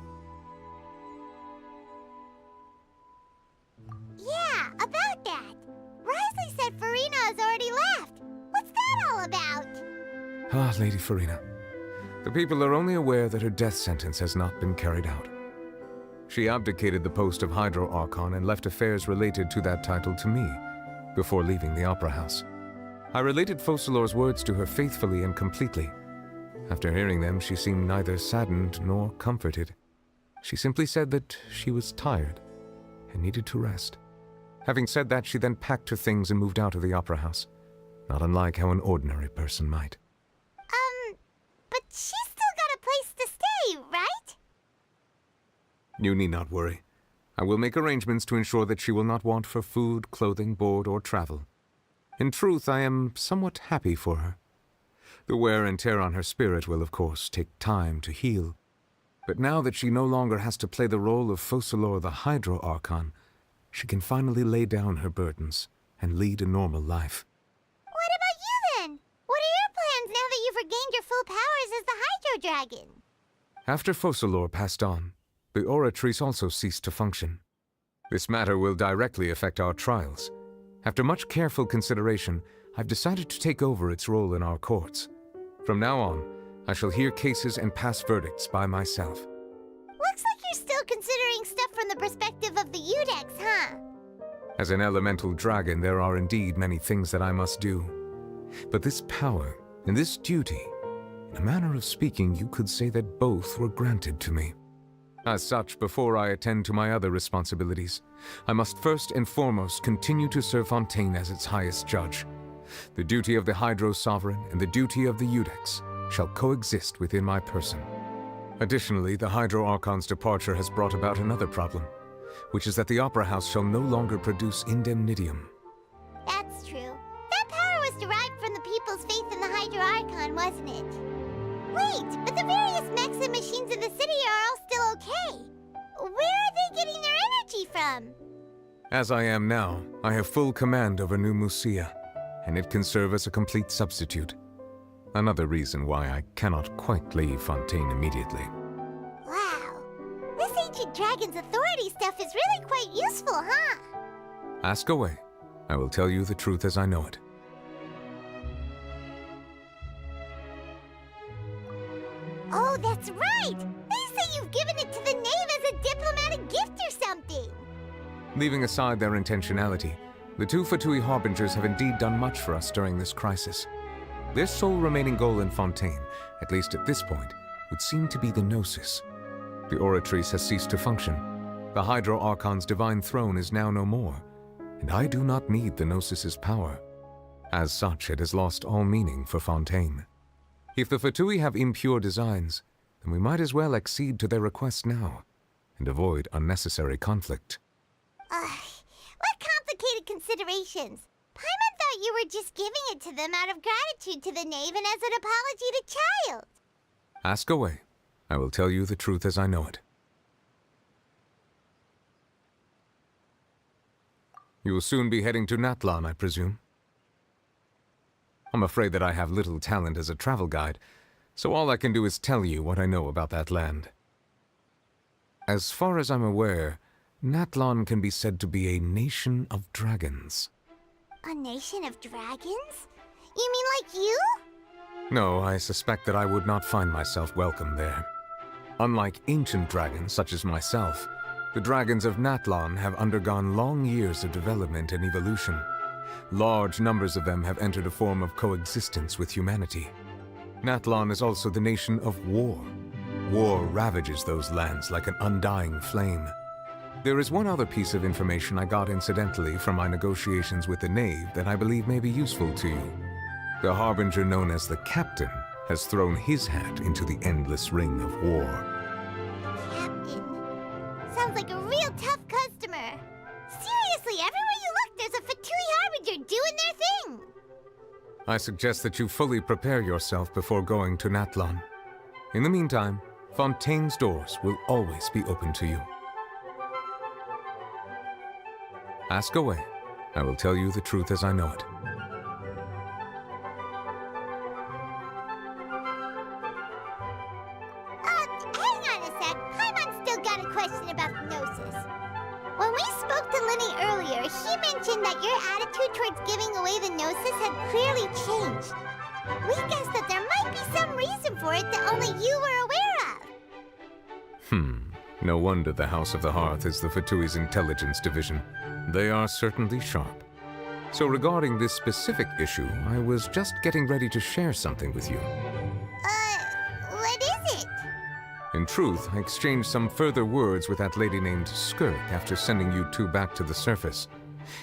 Yeah, about that. Risley said Furina has already left. What's that all about? Ah, Lady Furina. The people are only aware that her death sentence has not been carried out. She abdicated the post of Hydro Archon and left affairs related to that title to me, before leaving the Opera House. I related Focalor's words to her faithfully and completely. After hearing them, she seemed neither saddened nor comforted. She simply said that she was tired and needed to rest. Having said that, she then packed her things and moved out of the Opera House, not unlike how an ordinary person might. But she's still got a place to stay, right? You need not worry. I will make arrangements to ensure that she will not want for food, clothing, board, or travel. In truth, I am somewhat happy for her. The wear and tear on her spirit will, of course, take time to heal. But now that she no longer has to play the role of Focalor the Hydro Archon, she can finally lay down her burdens and lead a normal life. What about you then? What are your plans now that you've regained your full powers as the Hydro Dragon? After Focalor passed on, the Oratrice also ceased to function. This matter will directly affect our trials. After much careful consideration, I've decided to take over its role in our courts. From now on, I shall hear cases and pass verdicts by myself. Looks like you're still considering stuff from the perspective of the Udex, huh? As an elemental dragon, there are indeed many things that I must do. But this power and this duty, in a manner of speaking, you could say that both were granted to me. As such, before I attend to my other responsibilities, I must first and foremost continue to serve Fontaine as its highest judge. The duty of the Hydro Sovereign and the duty of the Iudex shall coexist within my person. Additionally, the Hydro Archon's departure has brought about another problem, which is that the Opera House shall no longer produce Indemnidium. That's true. That power was derived from the people's faith in the Hydro Archon, wasn't it? Wait, but the various mechs and machines in the city are all still okay. Where are they getting their energy from? As I am now, I have full command over New Musia, and it can serve as a complete substitute. Another reason why I cannot quite leave Fontaine immediately. Wow. This ancient dragon's authority stuff is really quite useful, huh? Ask away. I will tell you the truth as I know it. Oh, that's right! They say you've given it to the knave as a diplomatic gift or something! Leaving aside their intentionality, the two Fatui Harbingers have indeed done much for us during this crisis. Their sole remaining goal in Fontaine, at least at this point, would seem to be the Gnosis. The Oratrice has ceased to function. The Hydro Archon's divine throne is now no more, and I do not need the Gnosis's power. As such, it has lost all meaning for Fontaine. If the Fatui have impure designs, then we might as well accede to their request now, and avoid unnecessary conflict. What complicated considerations! Paimon thought you were just giving it to them out of gratitude to the knave and as an apology to Child. Ask away. I will tell you the truth as I know it. You will soon be heading to Natlan, I presume? I'm afraid that I have little talent as a travel guide, so all I can do is tell you what I know about that land. As far as I'm aware, Natlan can be said to be a nation of dragons. A nation of dragons? You mean like you? No, I suspect that I would not find myself welcome there. Unlike ancient dragons such as myself, the dragons of Natlan have undergone long years of development and evolution. Large numbers of them have entered a form of coexistence with humanity. Natlan is also the nation of war. War ravages those lands like an undying flame. There is one other piece of information I got incidentally from my negotiations with the knave that I believe may be useful to you. The harbinger known as the Captain has thrown his hat into the endless ring of war. Captain. Sounds like a real tough customer. Seriously, everywhere you look, there's a Fatui Harbinger doing their thing. I suggest that you fully prepare yourself before going to Natlan. In the meantime, Fontaine's doors will always be open to you. Ask away. I will tell you the truth as I know it. Hang on a sec. Paimon's still got a question about the Gnosis. When we spoke to Linny earlier, he mentioned that your attitude towards giving away the Gnosis had clearly changed. We guessed that there might be some reason for it that only you were aware of. No wonder the House of the Hearth is the Fatui's intelligence division. They are certainly sharp. So regarding this specific issue, I was just getting ready to share something with you. What is it? In truth, I exchanged some further words with that lady named Skirk after sending you two back to the surface.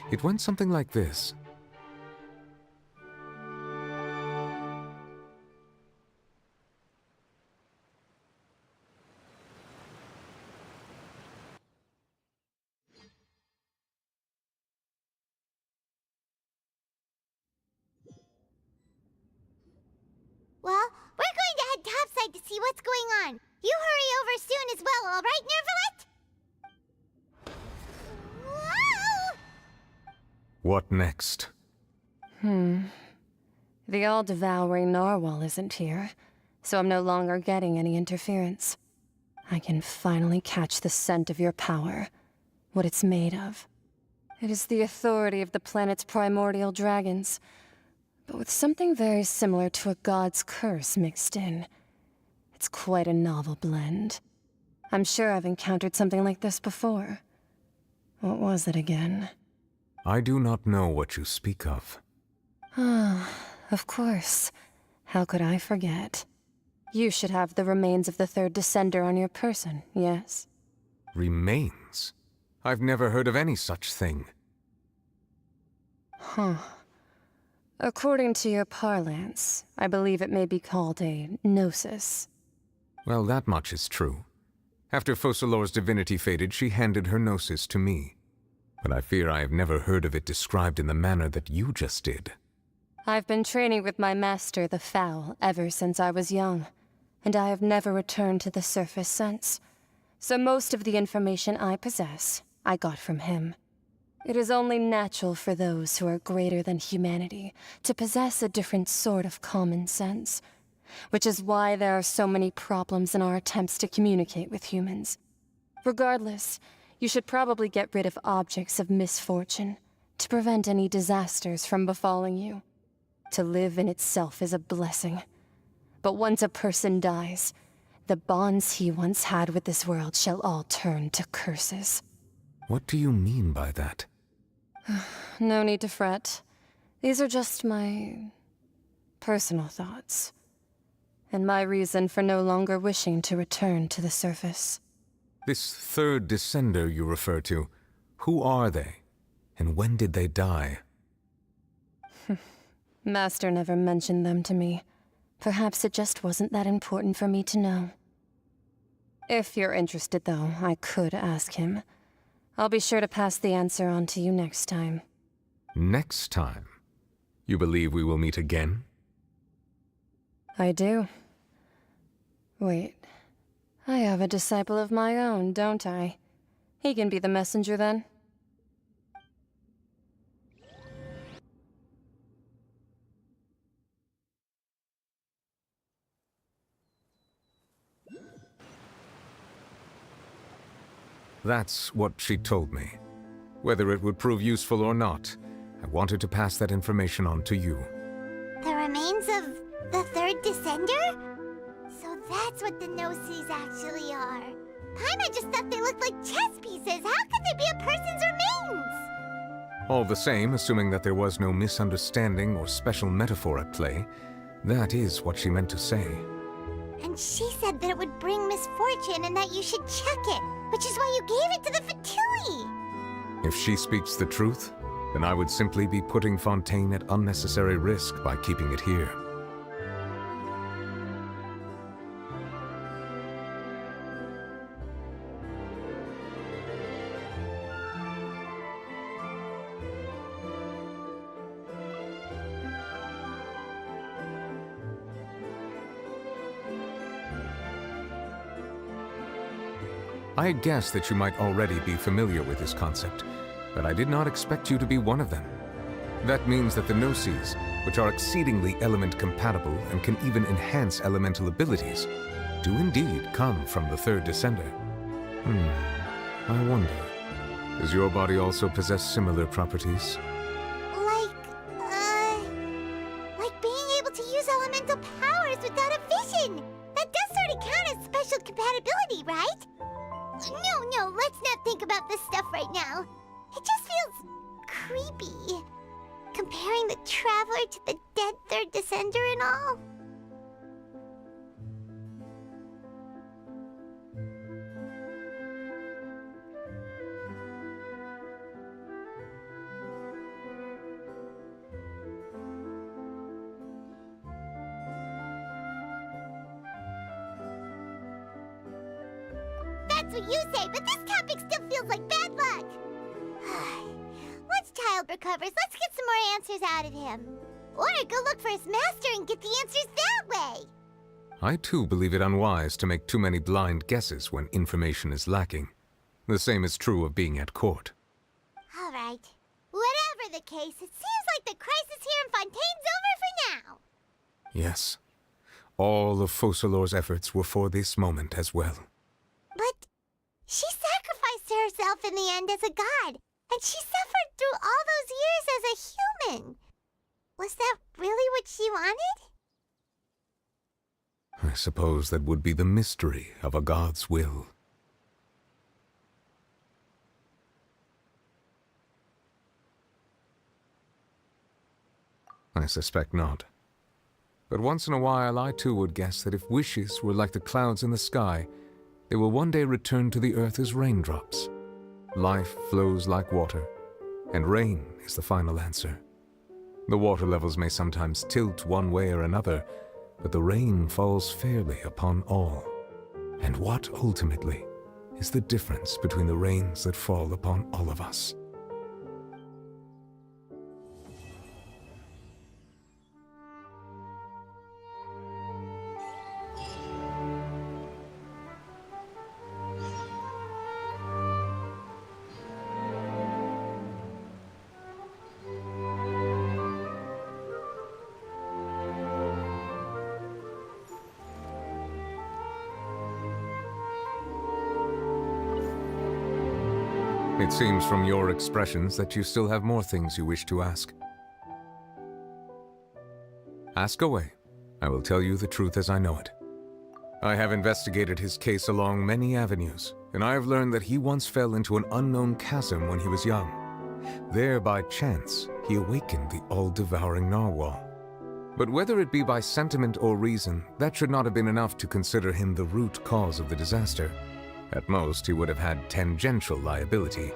It went something like this. Well, we're going to head topside to see what's going on. You hurry over soon as well, all right, Nervalet? Whoa! What next? The all-devouring narwhal isn't here, so I'm no longer getting any interference. I can finally catch the scent of your power, what it's made of. It is the authority of the planet's primordial dragons, but with something very similar to a god's curse mixed in. It's quite a novel blend. I'm sure I've encountered something like this before. What was it again? I do not know what you speak of. Of course. How could I forget? You should have the remains of the third Descender on your person, yes? Remains? I've never heard of any such thing. Huh. According to your parlance, I believe it may be called a gnosis. Well, that much is true. After Focalor's divinity faded, she handed her gnosis to me. But I fear I have never heard of it described in the manner that you just did. I've been training with my master, the Foul, ever since I was young, and I have never returned to the surface since. So most of the information I possess, I got from him. It is only natural for those who are greater than humanity to possess a different sort of common sense, which is why there are so many problems in our attempts to communicate with humans. Regardless, you should probably get rid of objects of misfortune to prevent any disasters from befalling you. To live in itself is a blessing. But once a person dies, the bonds he once had with this world shall all turn to curses. What do you mean by that? No need to fret. These are just my personal thoughts, and my reason for no longer wishing to return to the surface. This third descender you refer to, who are they? And when did they die? Master never mentioned them to me. Perhaps it just wasn't that important for me to know. If you're interested, though, I could ask him. I'll be sure to pass the answer on to you next time. Next time? You believe we will meet again? I do. Wait. I have a disciple of my own, don't I? He can be the messenger then. That's what she told me. Whether it would prove useful or not, I wanted to pass that information on to you. The remains of the third descender? So that's what the Gnosis actually are. Paimon just thought they looked like chess pieces. How could they be a person's remains? All the same, assuming that there was no misunderstanding or special metaphor at play, that is what she meant to say. And she said that it would bring misfortune and that you should check it, which is why you gave it to the Fatui. If she speaks the truth, then I would simply be putting Fontaine at unnecessary risk by keeping it here. I had guessed that you might already be familiar with this concept, but I did not expect you to be one of them. That means that the Gnosis, which are exceedingly element-compatible and can even enhance elemental abilities, do indeed come from the third descender. I wonder, does your body also possess similar properties? Like being able to use elemental powers without a vision. That does sort of count as special compatibility, right? No, let's not think about this stuff right now. It just feels creepy. Comparing the Traveler to the dead third descender and all. That's what you say, but this topic still feels like bad luck. Once Child recovers, let's get some more answers out of him. Or go look for his master and get the answers that way. I too believe it unwise to make too many blind guesses when information is lacking. The same is true of being at court. All right. Whatever the case, it seems like the crisis here in Fontaine's over for now. Yes. All of Focalor's efforts were for this moment as well. But she sacrificed herself in the end as a god, and she suffered through all those years as a human. Was that really what she wanted? I suppose that would be the mystery of a god's will. I suspect not. But once in a while I too would guess that if wishes were like the clouds in the sky, they will one day return to the earth as raindrops. Life flows like water, and rain is the final answer. The water levels may sometimes tilt one way or another, but the rain falls fairly upon all. And what, ultimately, is the difference between the rains that fall upon all of us? It seems from your expressions that you still have more things you wish to ask. Ask away. I will tell you the truth as I know it. I have investigated his case along many avenues, and I have learned that he once fell into an unknown chasm when he was young. There, by chance, he awakened the all-devouring narwhal. But whether it be by sentiment or reason, that should not have been enough to consider him the root cause of the disaster. At most, he would have had tangential liability.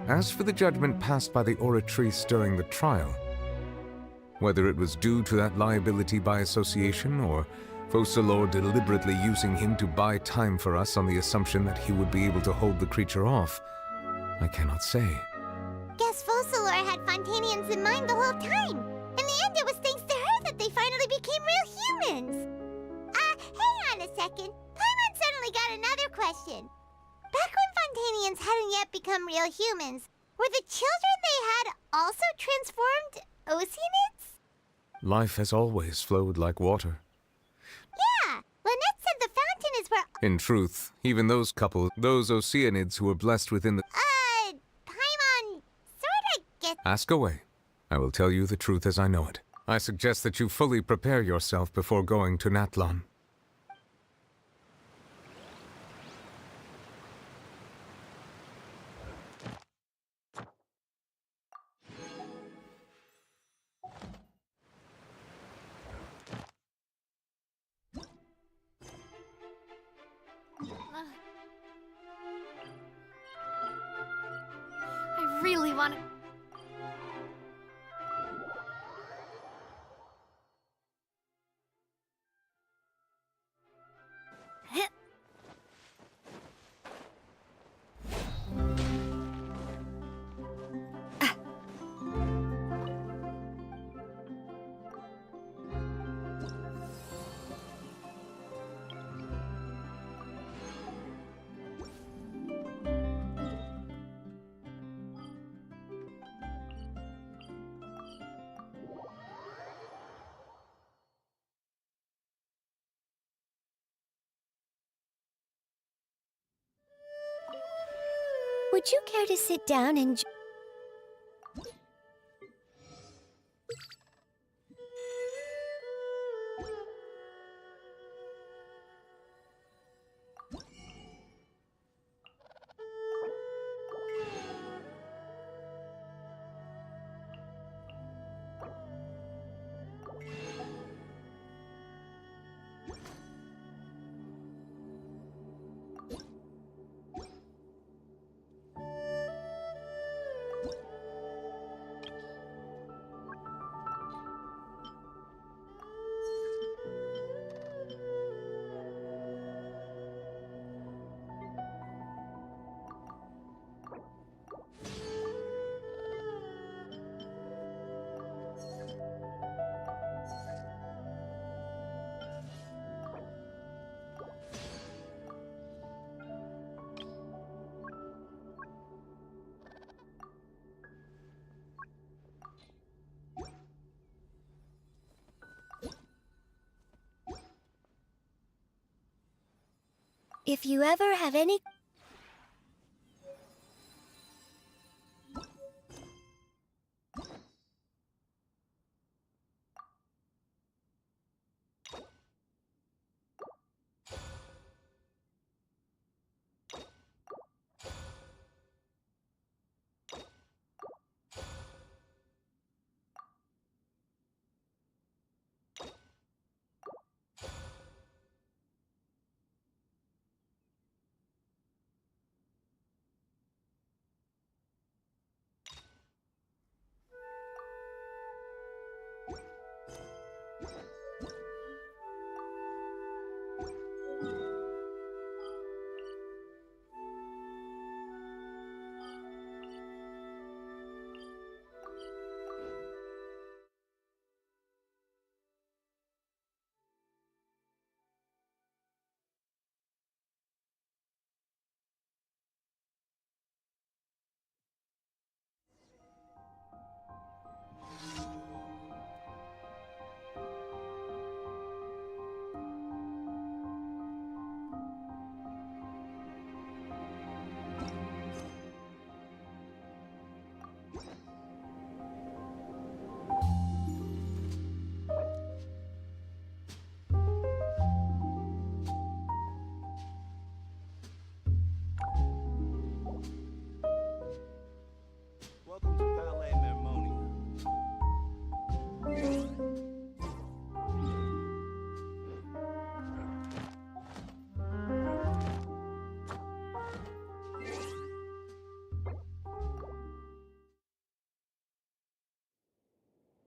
As for the judgment passed by the oratrice during the trial, whether it was due to that liability by association, or Focalor deliberately using him to buy time for us on the assumption that he would be able to hold the creature off, I cannot say. Guess Focalor had Fontanians in mind the whole time. In the end, it was thanks to her that they finally became real humans. Hang on a second. Paimon suddenly got another question. Back when Fontanians hadn't yet become real humans, were the children they had also transformed Oceanids? Life has always flowed like water. Yeah, Lynette said the fountain is where... In truth, even those Oceanids who were blessed within the... Paimon sorta gets... Ask away. I will tell you the truth as I know it. I suggest that you fully prepare yourself before going to Natlan. I really want to... Would you care to sit down and... If you ever have any